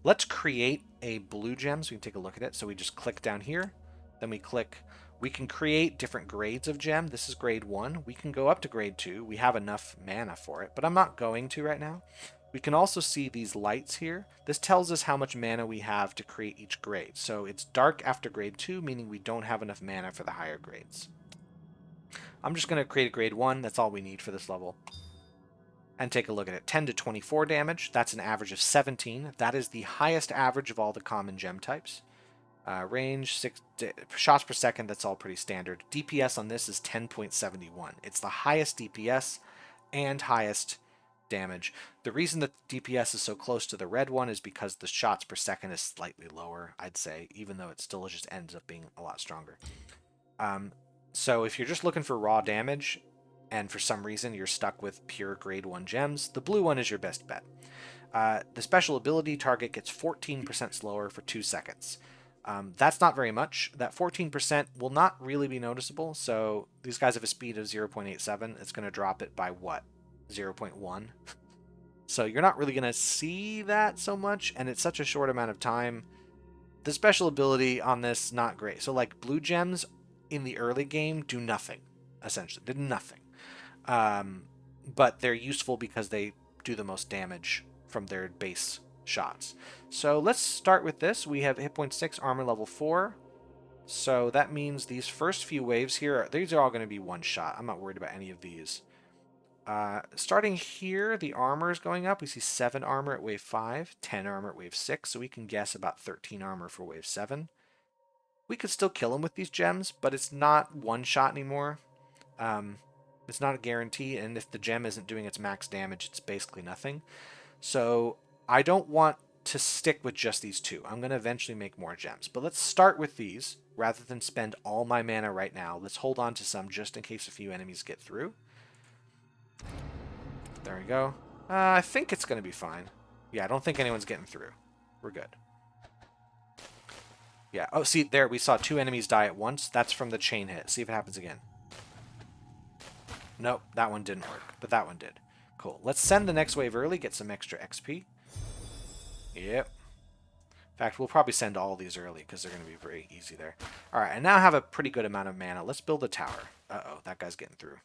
Let's create a blue gem so we can take a look at it. So we just click down here, then we click. We can create different grades of gem. This is grade 1. We can go up to grade 2. We have enough mana for it, but I'm not going to right now. We can also see these lights here. This tells us how much mana we have to create each grade. So it's dark after grade 2, meaning we don't have enough mana for the higher grades. I'm just going to create a grade 1. That's all we need for this level. And take a look at it. 10 to 24 damage. That's an average of 17. That is the highest average of all the common gem types. Range, 6 shots per second, that's all pretty standard. DPS on this is 10.71. It's the highest DPS and highest damage. The reason that DPS is so close to the red one is because the shots per second is slightly lower, I'd say, even though it still just ends up being a lot stronger. So if you're just looking for raw damage, and for some reason you're stuck with pure grade 1 gems, the blue one is your best bet. The special ability target gets 14% slower for 2 seconds. That's not very much. That 14% will not really be noticeable. So these guys have a speed of 0.87. It's going to drop it by what? 0.1. So you're not really going to see that so much. And it's such a short amount of time. The special ability on this, not great. So like blue gems in the early game do nothing, essentially. Did nothing. But they're useful because they do the most damage from their base shots. So let's start with this. We have hit point 6, armor level 4. So that means these first few waves here, these are all going to be one shot. I'm not worried about any of these. Starting here, the armor is going up. We see 7 armor at wave 5, 10 armor at wave 6, so we can guess about 13 armor for wave 7. We could still kill him with these gems, but it's not one shot anymore. It's not a guarantee, and if the gem isn't doing its max damage, it's basically nothing. So I don't want to stick with just these 2. I'm going to eventually make more gems. But let's start with these. Rather than spend all my mana right now, let's hold on to some just in case a few enemies get through. There we go. I think it's going to be fine. Yeah, I don't think anyone's getting through. We're good. Yeah. Oh, see, there we saw 2 enemies die at once. That's from the chain hit. See if it happens again. Nope, that one didn't work, but that one did. Cool. Let's send the next wave early, get some extra XP. Yep. In fact, we'll probably send all these early because they're going to be very easy there. All right, I now have a pretty good amount of mana. Let's build a tower. Uh-oh, that guy's getting through.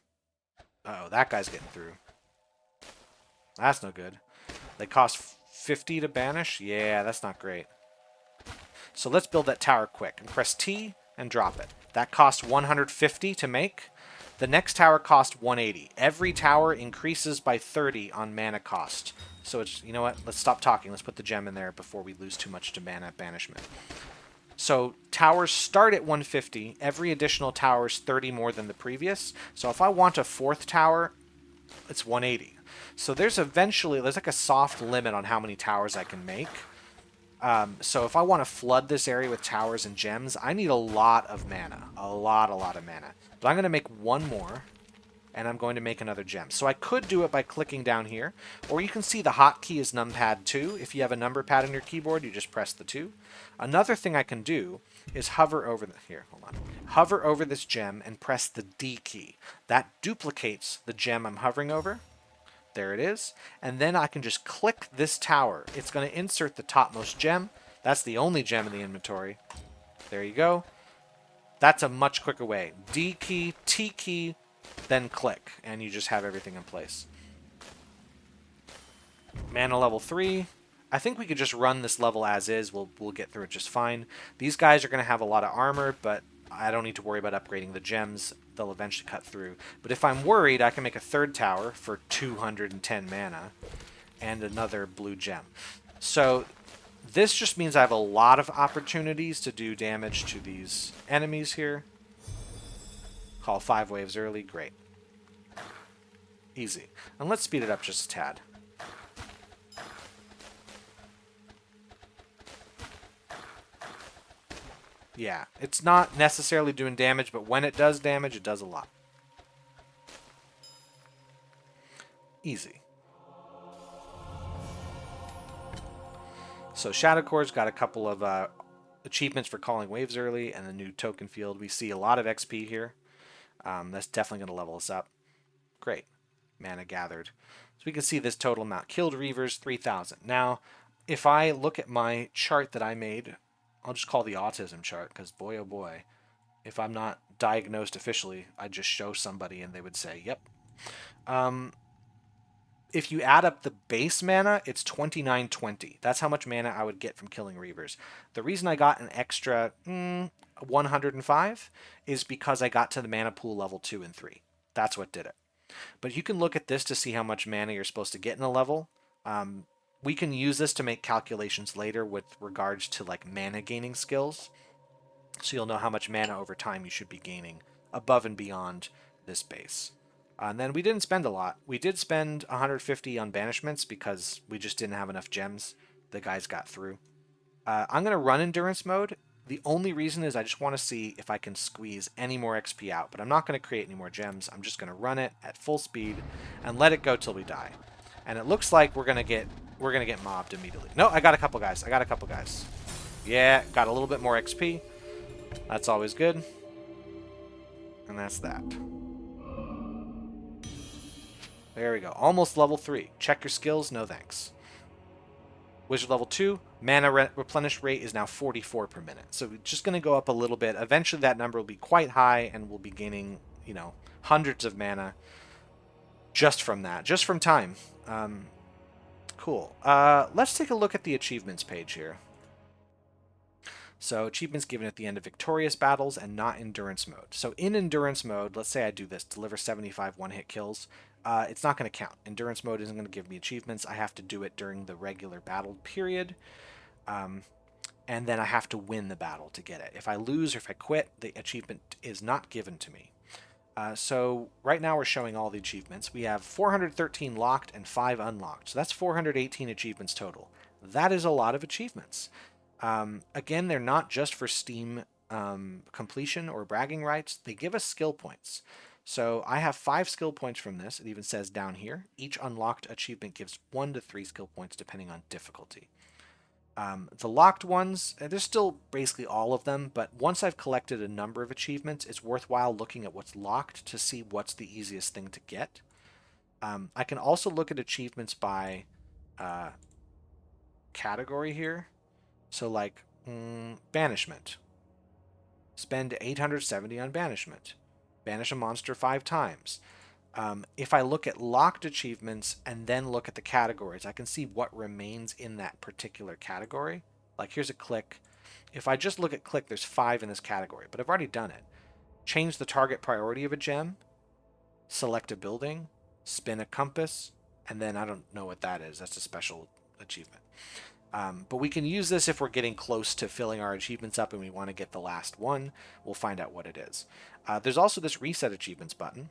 Uh-oh, that guy's getting through. That's no good. They cost 50 to banish? Yeah, that's not great. So let's build that tower quick. And press T and drop it. That cost 150 to make. The next tower cost 180. Every tower increases by 30 on mana cost. So it's, you know what? Let's stop talking. Let's put the gem in there before we lose too much to mana banishment. So towers start at 150. Every additional tower is 30 more than the previous. So if I want a fourth tower, it's 180. So there's like a soft limit on how many towers I can make. So if I want to flood this area with towers and gems, I need a lot of mana. A lot of mana. But I'm going to make one more, and I'm going to make another gem. So I could do it by clicking down here, or you can see the hotkey is numpad 2. If you have a number pad on your keyboard, you just press the 2. Another thing I can do is hover over hover over this gem and press the D key. That duplicates the gem I'm hovering over. There it is. And then I can just click this tower. It's going to insert the topmost gem. That's the only gem in the inventory. There you go. That's a much quicker way. D key, T key, then click, and you just have everything in place. Mana level 3. I think we could just run this level as is. We'll get through it just fine. These guys are going to have a lot of armor, but I don't need to worry about upgrading the gems. They'll eventually cut through. But if I'm worried, I can make a third tower for 210 mana and another blue gem. So this just means I have a lot of opportunities to do damage to these enemies here. Call 5 waves early. Great. Easy. And let's speed it up just a tad. Yeah, it's not necessarily doing damage, but when it does damage, it does a lot. Easy. So Shadow Core's got a couple of achievements for calling waves early and a new token field. We see a lot of XP here. That's definitely going to level us up. Great. Mana gathered. So we can see this total amount. Killed Reavers, 3,000. Now, if I look at my chart that I made, I'll just call the autism chart, because boy oh boy, if I'm not diagnosed officially, I'd just show somebody and they would say, yep. If you add up the base mana, it's 2920. That's how much mana I would get from killing Reavers. The reason I got an extra 105 is because I got to the mana pool level 2 and 3. That's what did it. But you can look at this to see how much mana you're supposed to get in a level. We can use this to make calculations later with regards to like mana gaining skills. So you'll know how much mana over time you should be gaining above and beyond this base. And then we didn't spend a lot. We did spend 150 on banishments because we just didn't have enough gems. The guys got through. I'm going to run endurance mode. The only reason is I just want to see if I can squeeze any more XP out. But I'm not going to create any more gems. I'm just going to run it at full speed and let it go till we die. And it looks like we're gonna get mobbed immediately. No, I got a couple guys. Yeah, got a little bit more XP. That's always good. And that's that. There we go. Almost level 3. Check your skills. No thanks. Wizard level 2. Mana replenish rate is now 44 per minute. So we're just going to go up a little bit. Eventually that number will be quite high and we'll be gaining, hundreds of mana just from that. Just from time. Cool. Let's take a look at the achievements page here. So achievements given at the end of victorious battles and not endurance mode. So in endurance mode, let's say I do this, deliver 75 one-hit kills. It's not going to count. Endurance mode isn't going to give me achievements. I have to do it during the regular battle period. And then I have to win the battle to get it. If I lose or if I quit, the achievement is not given to me. So right now we're showing all the achievements. We have 413 locked and 5 unlocked. So that's 418 achievements total. That is a lot of achievements. Again, they're not just for Steam completion or bragging rights. They give us skill points. So I have 5 skill points from this. It even says down here, each unlocked achievement gives 1 to 3 skill points depending on difficulty. The locked ones, there's still basically all of them, but once I've collected a number of achievements, it's worthwhile looking at what's locked to see what's the easiest thing to get. I can also look at achievements by category here. So like banishment. Spend 870 on banishment. Banish a monster 5 times. If I look at locked achievements and then look at the categories, I can see what remains in that particular category. Like here's a click. If I just look at click, there's 5 in this category, but I've already done it. Change the target priority of a gem, select a building, spin a compass, and then I don't know what that is. That's a special achievement. But we can use this if we're getting close to filling our achievements up and we want to get the last one. We'll find out what it is. There's also this reset achievements button.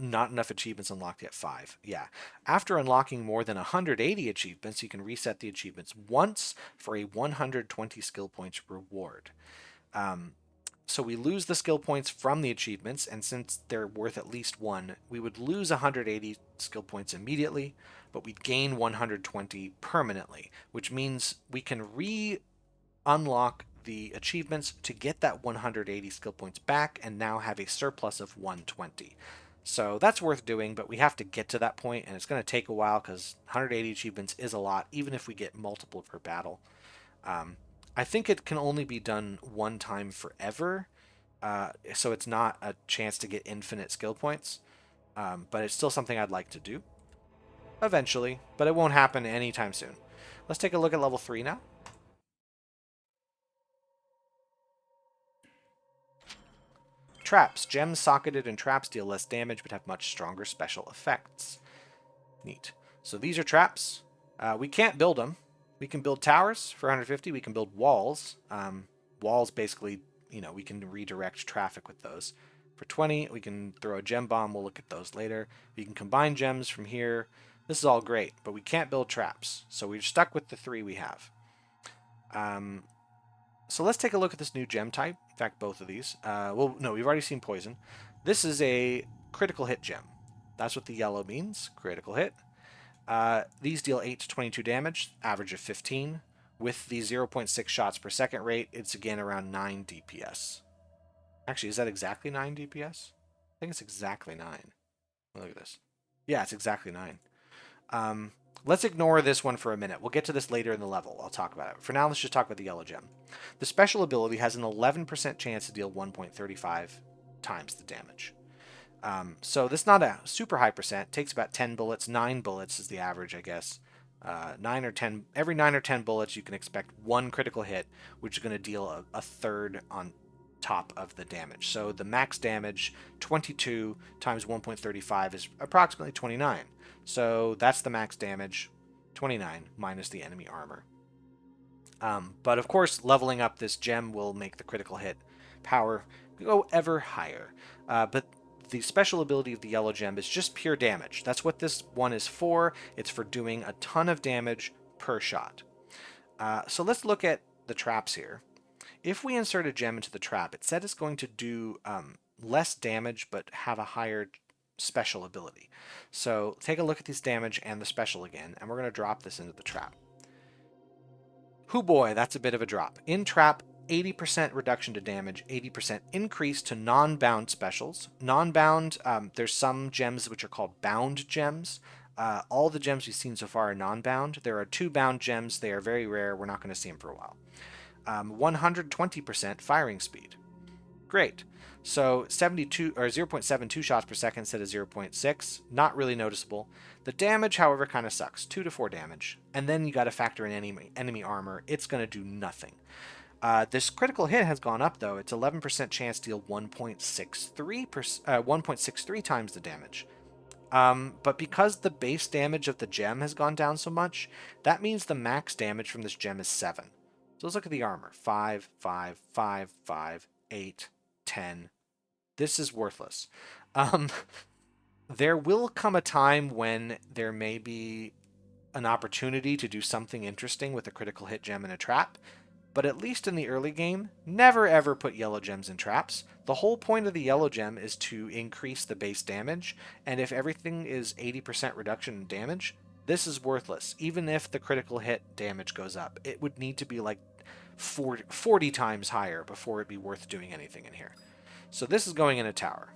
Not enough achievements unlocked yet. 5. Yeah. After unlocking more than 180 achievements, you can reset the achievements once for a 120 skill points reward. So we lose the skill points from the achievements, and since they're worth at least 1, we would lose 180 skill points immediately, but we'd gain 120 permanently, which means we can re-unlock the achievements to get that 180 skill points back and now have a surplus of 120. So that's worth doing, but we have to get to that point, and it's going to take a while because 180 achievements is a lot, even if we get multiple per battle. I think it can only be done one time forever, so it's not a chance to get infinite skill points, but it's still something I'd like to do eventually, but it won't happen anytime soon. Let's take a look at level 3 now. Traps. Gems socketed in traps deal less damage but have much stronger special effects. Neat. So these are traps. We can't build them. We can build towers for 150. We can build walls. Walls basically, we can redirect traffic with those. For 20, we can throw a gem bomb. We'll look at those later. We can combine gems from here. This is all great, but we can't build traps. So we're stuck with the 3 we have. So let's take a look at this new gem type. In fact, both of these. Well, no, we've already seen poison. This is a critical hit gem. That's what the yellow means, critical hit. These deal 8 to 22 damage, average of 15. With the 0.6 shots per second rate, it's again around 9 DPS. Actually, is that exactly 9 DPS? I think it's exactly 9. Look at this. Yeah, it's exactly 9. Let's ignore this one for a minute. We'll get to this later in the level. I'll talk about it. For now, let's just talk about the yellow gem. The special ability has an 11% chance to deal 1.35 times the damage. So this is not a super high percent. It takes about 10 bullets. 9 bullets is the average, I guess. 9 or 10. Every 9 or 10 bullets, you can expect 1 critical hit, which is going to deal a third on top of the damage. So the max damage, 22 times 1.35 is approximately 29. So that's the max damage, 29 minus the enemy armor. But of course, leveling up this gem will make the critical hit power go ever higher. But the special ability of the yellow gem is just pure damage. That's what this one is for. It's for doing a ton of damage per shot. So let's look at the traps here. If we insert a gem into the trap, it said it's going to do less damage but have a higher special ability. So take a look at this damage and the special again, and we're going to drop this into the trap. Hoo boy, that's a bit of a drop. In trap, 80% reduction to damage, 80% increase to non-bound specials. Non-bound, there's some gems which are called bound gems. All the gems we've seen so far are non-bound. There are 2 bound gems. They are very rare. We're not going to see them for a while. 120% firing speed. Great. So 72 or 0.72 shots per second instead of 0.6. Not really noticeable. The damage, however, kind of sucks. 2 to 4 damage. And then you got to factor in enemy armor. It's going to do nothing. This critical hit has gone up, though. It's 11% chance to deal 1.63 times the damage. But because the base damage of the gem has gone down so much, that means the max damage from this gem is 7. So let's look at the armor. 5, 5, 5, 5, 8, 10. This is worthless. There will come a time when there may be an opportunity to do something interesting with a critical hit gem in a trap, but at least in the early game, never ever put yellow gems in traps. The whole point of the yellow gem is to increase the base damage, and if everything is 80% reduction in damage, this is worthless. Even if the critical hit damage goes up, it would need to be like 40 times higher before it'd be worth doing anything in here. So this is going in a tower.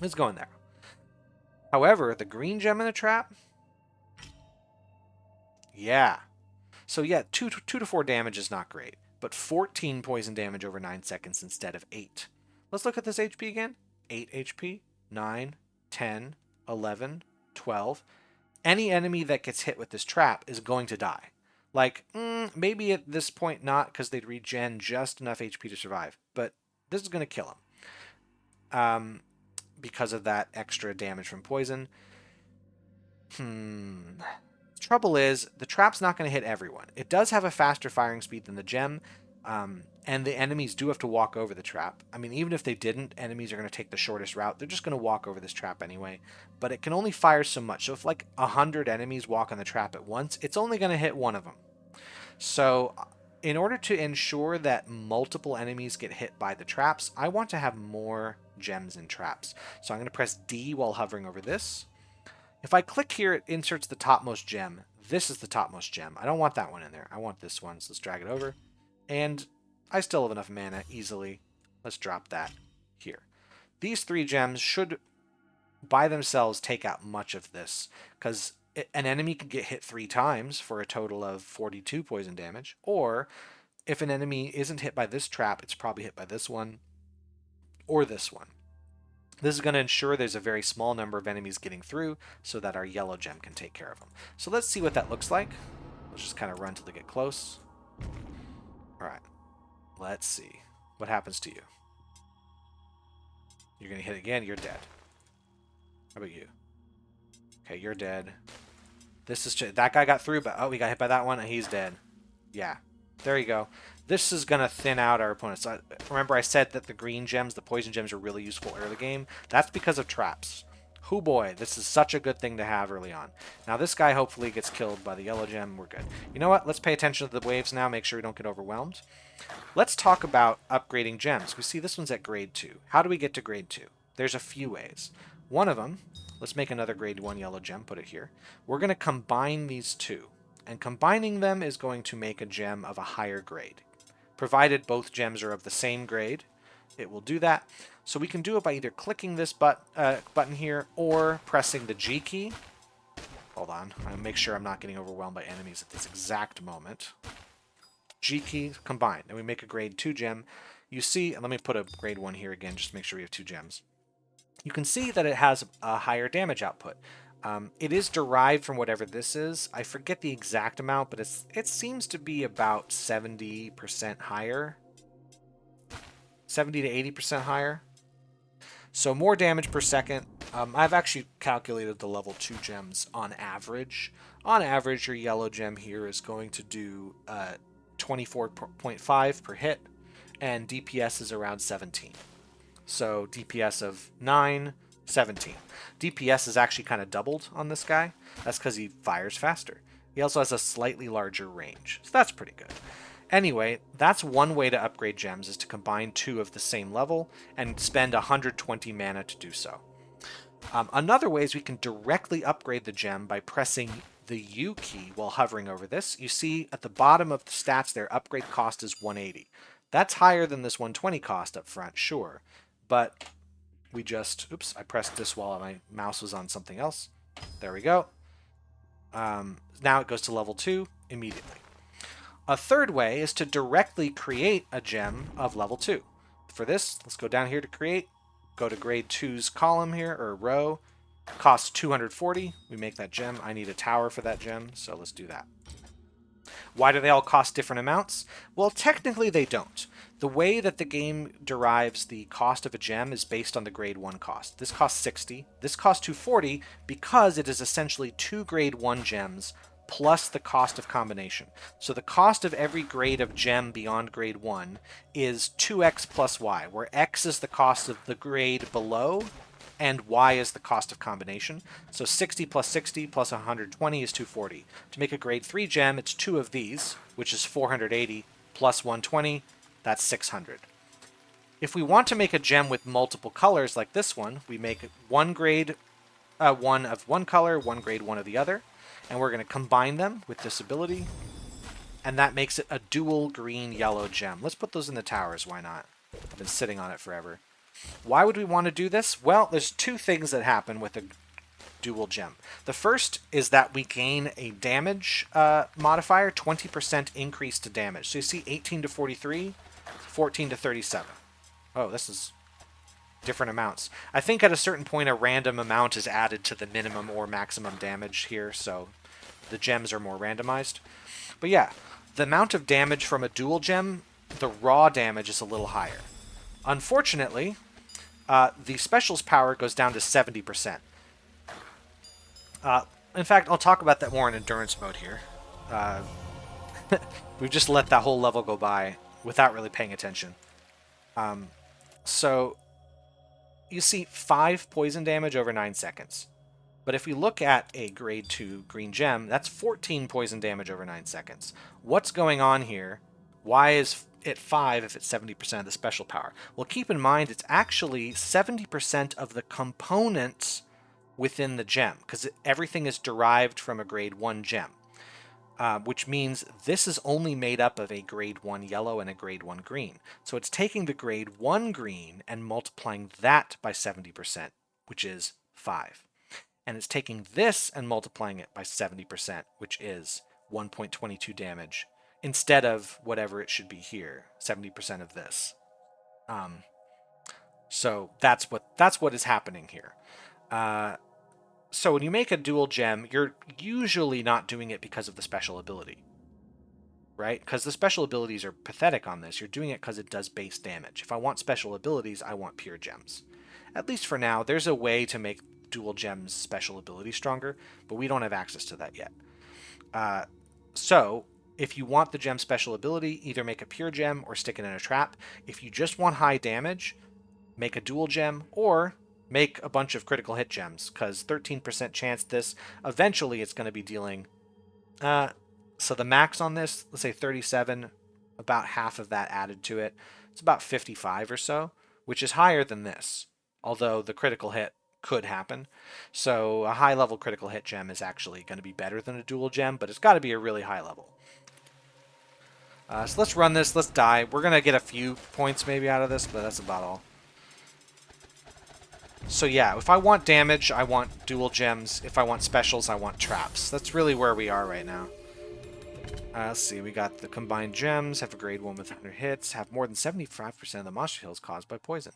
It's going there. However, the green gem in the trap, yeah. So yeah, 2 to 4 damage is not great, but 14 poison damage over 9 seconds instead of 8. Let's look at this HP again. 8 HP, 9, 10, 11, 12. Any enemy that gets hit with this trap is going to die. Like, maybe at this point not, because they'd regen just enough HP to survive, but this is going to kill them. Because of that extra damage from poison. Trouble is, the trap's not going to hit everyone. It does have a faster firing speed than the gem, and the enemies do have to walk over the trap. I mean, even if they didn't, enemies are going to take the shortest route. They're just going to walk over this trap anyway, but it can only fire so much. So if like 100 enemies walk on the trap at once, it's only going to hit one of them. So in order to ensure that multiple enemies get hit by the traps, I want to have more gems in traps. So I'm going to press D while hovering over this. If I click here, it inserts the topmost gem. This is the topmost gem. I don't want that one in there. I want this one. So let's drag it over. And I still have enough mana easily. Let's drop that here. These 3 gems should, by themselves, take out much of this. Because an enemy can get hit 3 times for a total of 42 poison damage. Or if an enemy isn't hit by this trap, it's probably hit by this one or this one. This is going to ensure there's a very small number of enemies getting through so that our yellow gem can take care of them. So let's see what that looks like. Let's just kind of run till they get close. All right. Let's see. What happens to you? You're going to hit again. You're dead. How about you? Okay, you're dead. This is that guy got through, but oh, we got hit by that one and he's dead. Yeah. There you go. This is going to thin out our opponents. Remember I said that the green gems, the poison gems, are really useful early game? That's because of traps. Hoo boy, this is such a good thing to have early on. Now this guy hopefully gets killed by the yellow gem. We're good. You know what? Let's pay attention to the waves now. Make sure we don't get overwhelmed. Let's talk about upgrading gems. We see this one's at grade 2. How do we get to grade 2? There's a few ways. One of them, let's make another grade 1 yellow gem. Put it here. We're going to combine these two. And combining them is going to make a gem of a higher grade. Provided both gems are of the same grade, it will do that. So we can do it by either clicking this button here or pressing the G key. Hold on, I'll make sure I'm not getting overwhelmed by enemies at this exact moment. G key, combine, and we make a grade 2 gem. You see, and let me put a grade 1 here again, just to make sure we have 2 gems. You can see that it has a higher damage output. It is derived from whatever this is. I forget the exact amount, but it seems to be about 70% higher. 70 to 80% higher. So more damage per second. I've actually calculated the level 2 gems on average. On average, your yellow gem here is going to do 24.5 per hit, and DPS is around 17. So DPS of 9, 17. DPS is actually kind of doubled on this guy. That's because he fires faster. He also has a slightly larger range, so that's pretty good. Anyway, that's one way to upgrade gems, is to combine 2 of the same level and spend 120 mana to do so. Another way is we can directly upgrade the gem by pressing the U key while hovering over this. You see at the bottom of the stats there, upgrade cost is 180. That's higher than this 120 cost up front, sure, but we just, oops, I pressed this while my mouse was on something else. There we go. Now it goes to level 2 immediately. A third way is to directly create a gem of level 2. For this, let's go down here to create, go to grade 2's column here, or row, costs 240. We make that gem. I need a tower for that gem, so let's do that. Why do they all cost different amounts? Well, technically they don't. The way that the game derives the cost of a gem is based on the grade 1 cost. This costs 60. This costs 240 because it is essentially 2 grade 1 gems plus the cost of combination. So the cost of every grade of gem beyond grade 1 is 2x plus y, where x is the cost of the grade below and y is the cost of combination. So 60 plus 60 plus 120 is 240. To make a grade 3 gem, it's 2 of these, which is 480, plus 120, that's 600. If we want to make a gem with multiple colors like this one, we make one grade 1 of one color, one grade 1 of the other, and we're going to combine them with this ability, and that makes it a dual green-yellow gem. Let's put those in the towers, why not? I've been sitting on it forever. Why would we want to do this? Well, there's 2 things that happen with dual gem. The first is that we gain a damage modifier, 20% increase to damage. So you see 18 to 43, 14 to 37. Oh, this is different amounts. I think at a certain point a random amount is added to the minimum or maximum damage here, so the gems are more randomized. But yeah, the amount of damage from a dual gem, the raw damage is a little higher. Unfortunately, the specials power goes down to 70%. In fact, I'll talk about that more in endurance mode here. We've just let that whole level go by without really paying attention. So you see 5 poison damage over 9 seconds. But if we look at a grade 2 green gem, that's 14 poison damage over 9 seconds. What's going on here? Why is it 5 if it's 70% of the special power? Well, keep in mind it's actually 70% of the components within the gem, because everything is derived from a grade 1 gem. Which means this is only made up of a grade 1 yellow and a grade 1 green. So it's taking the grade 1 green and multiplying that by 70%, which is 5. And it's taking this and multiplying it by 70%, which is 1.22 damage, instead of whatever it should be here, 70% of this. So that's what is happening here. So when you make a dual gem, you're usually not doing it because of the special ability, right? Because the special abilities are pathetic on this. You're doing it because it does base damage. If I want special abilities, I want pure gems. At least for now, there's a way to make dual gems special ability stronger, but we don't have access to that yet. So if you want the gem special ability, either make a pure gem or stick it in a trap. If you just want high damage, make a dual gem or make a bunch of critical hit gems, because 13% chance this, eventually it's going to be dealing, so the max on this, let's say 37, about half of that added to it. It's about 55 or so, which is higher than this, although the critical hit could happen. So a high level critical hit gem is actually going to be better than a dual gem, but it's got to be a really high level. So let's run this, let's die. We're going to get a few points maybe out of this, but that's about all. So yeah, if I want damage, I want dual gems. If I want specials, I want traps. That's really where we are right now. Let's see, we got the combined gems, have a grade 1 with 100 hits, have more than 75% of the monster heals caused by poison.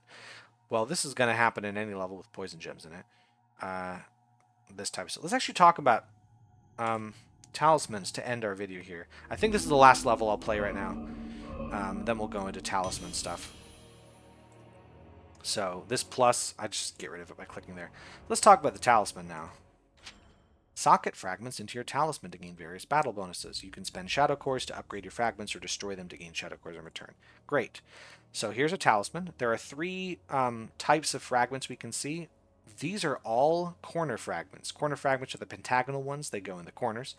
Well, this is going to happen in any level with poison gems in it. This type of stuff. Let's actually talk about talismans to end our video here. I think this is the last level I'll play right now. Then we'll go into talisman stuff. So this plus, I just get rid of it by clicking there. Let's talk about the talisman now. Socket fragments into your talisman to gain various battle bonuses. You can spend shadow cores to upgrade your fragments or destroy them to gain shadow cores in return. Great. So here's a talisman. There are 3 types of fragments we can see. These are all corner fragments. Corner fragments are the pentagonal ones. They go in the corners.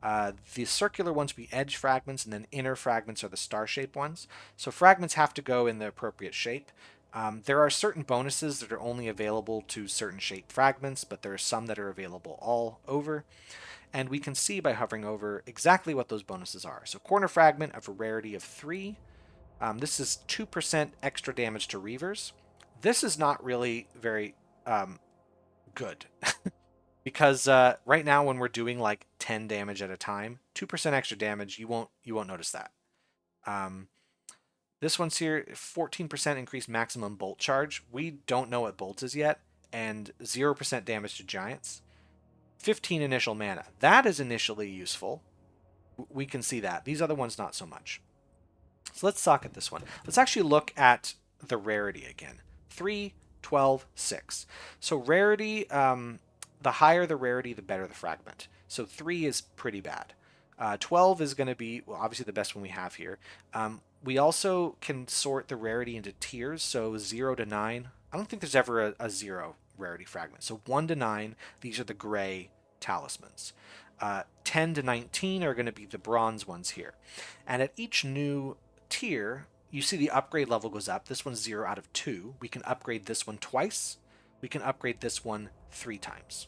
The circular ones will be edge fragments, and then inner fragments are the star-shaped ones. So fragments have to go in the appropriate shape. There are certain bonuses that are only available to certain shaped fragments, but there are some that are available all over. And we can see by hovering over exactly what those bonuses are. So corner fragment of a rarity of 3. This is 2% extra damage to Reavers. This is not really very good. Because right now when we're doing like 10 damage at a time, 2% extra damage, you won't notice that. This one's here, 14% increased maximum bolt charge. We don't know what bolt is yet, and 0% damage to giants. 15 initial mana. That is initially useful. We can see that. These other ones, not so much. So let's socket this one. Let's actually look at the rarity again. 3, 12, 6. So rarity, the higher the rarity, the better the fragment. So 3 is pretty bad. 12 is going to be, well, obviously the best one we have here. We also can sort the rarity into tiers, so 0 to 9. I don't think there's ever a 0 rarity fragment. So 1 to 9, these are the gray talismans. 10 to 19 are going to be the bronze ones here. And at each new tier, you see the upgrade level goes up. This one's 0 out of 2. We can upgrade this one twice. We can upgrade this one 3 times.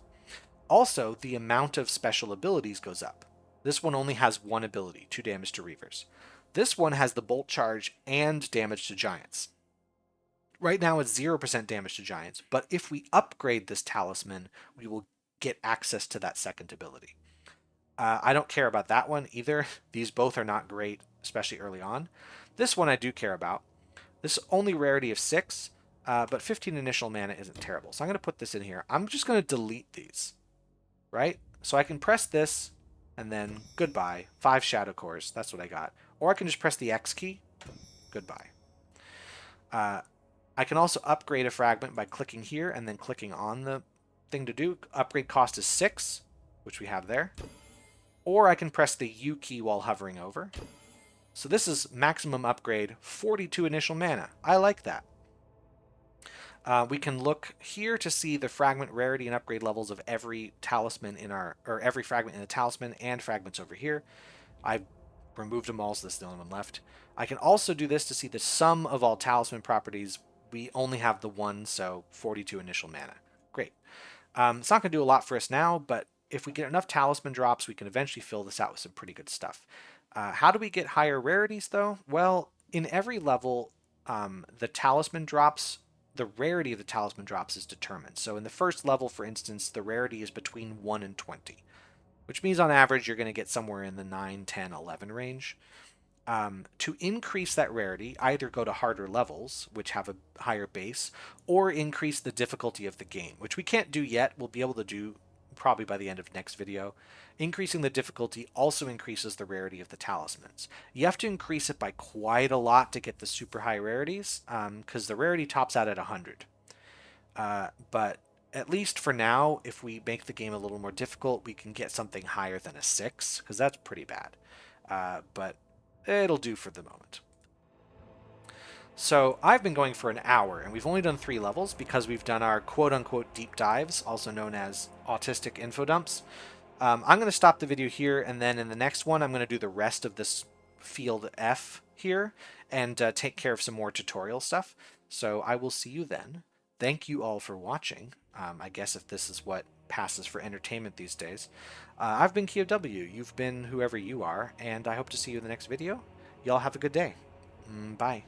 Also, the amount of special abilities goes up. This one only has 1 ability, 2 damage to Reavers. This one has the bolt charge and damage to giants. Right now it's 0% damage to giants, but if we upgrade this talisman, we will get access to that second ability. I don't care about that one either. These both are not great, especially early on. This one I do care about. This only rarity of 6, but 15 initial mana isn't terrible. So I'm going to put this in here. I'm just going to delete these, right? So I can press this, and then goodbye. 5 Shadow Cores, that's what I got. Or I can just press the X key, goodbye. I can also upgrade a fragment by clicking here and then clicking on the thing to do. Upgrade cost is 6, which we have there. Or I can press the U key while hovering over. So this is maximum upgrade, 42 initial mana. I like that. We can look here to see the fragment rarity and upgrade levels of every talisman in our, or every fragment in the talisman and fragments over here. I've removed them all, so this is the only one left. I can also do this to see the sum of all talisman properties. We only have the one, so 42 initial mana. Great. It's not going to do a lot for us now, but if we get enough talisman drops, we can eventually fill this out with some pretty good stuff. How do we get higher rarities, though? Well, in every level, the talisman drops, the rarity of the talisman drops is determined. So in the first level, for instance, the rarity is between 1 and 20, which means on average you're going to get somewhere in the 9, 10, 11 range. To increase that rarity, either go to harder levels, which have a higher base, or increase the difficulty of the game, which we can't do yet. We'll be able to do probably by the end of next video. Increasing the difficulty also increases the rarity of the talismans. You have to increase it by quite a lot to get the super high rarities, because the rarity tops out at 100. But at least for now, if we make the game a little more difficult, we can get something higher than a 6, because that's pretty bad. But it'll do for the moment. So I've been going for an hour, and we've only done 3 levels because we've done our quote-unquote deep dives, also known as autistic info dumps. I'm going to stop the video here, and then in the next one I'm going to do the rest of this field F here and take care of some more tutorial stuff. So I will see you then. Thank you all for watching. I guess if this is what passes for entertainment these days. I've been Key of W. You've been whoever you are, and I hope to see you in the next video. Y'all have a good day. Bye.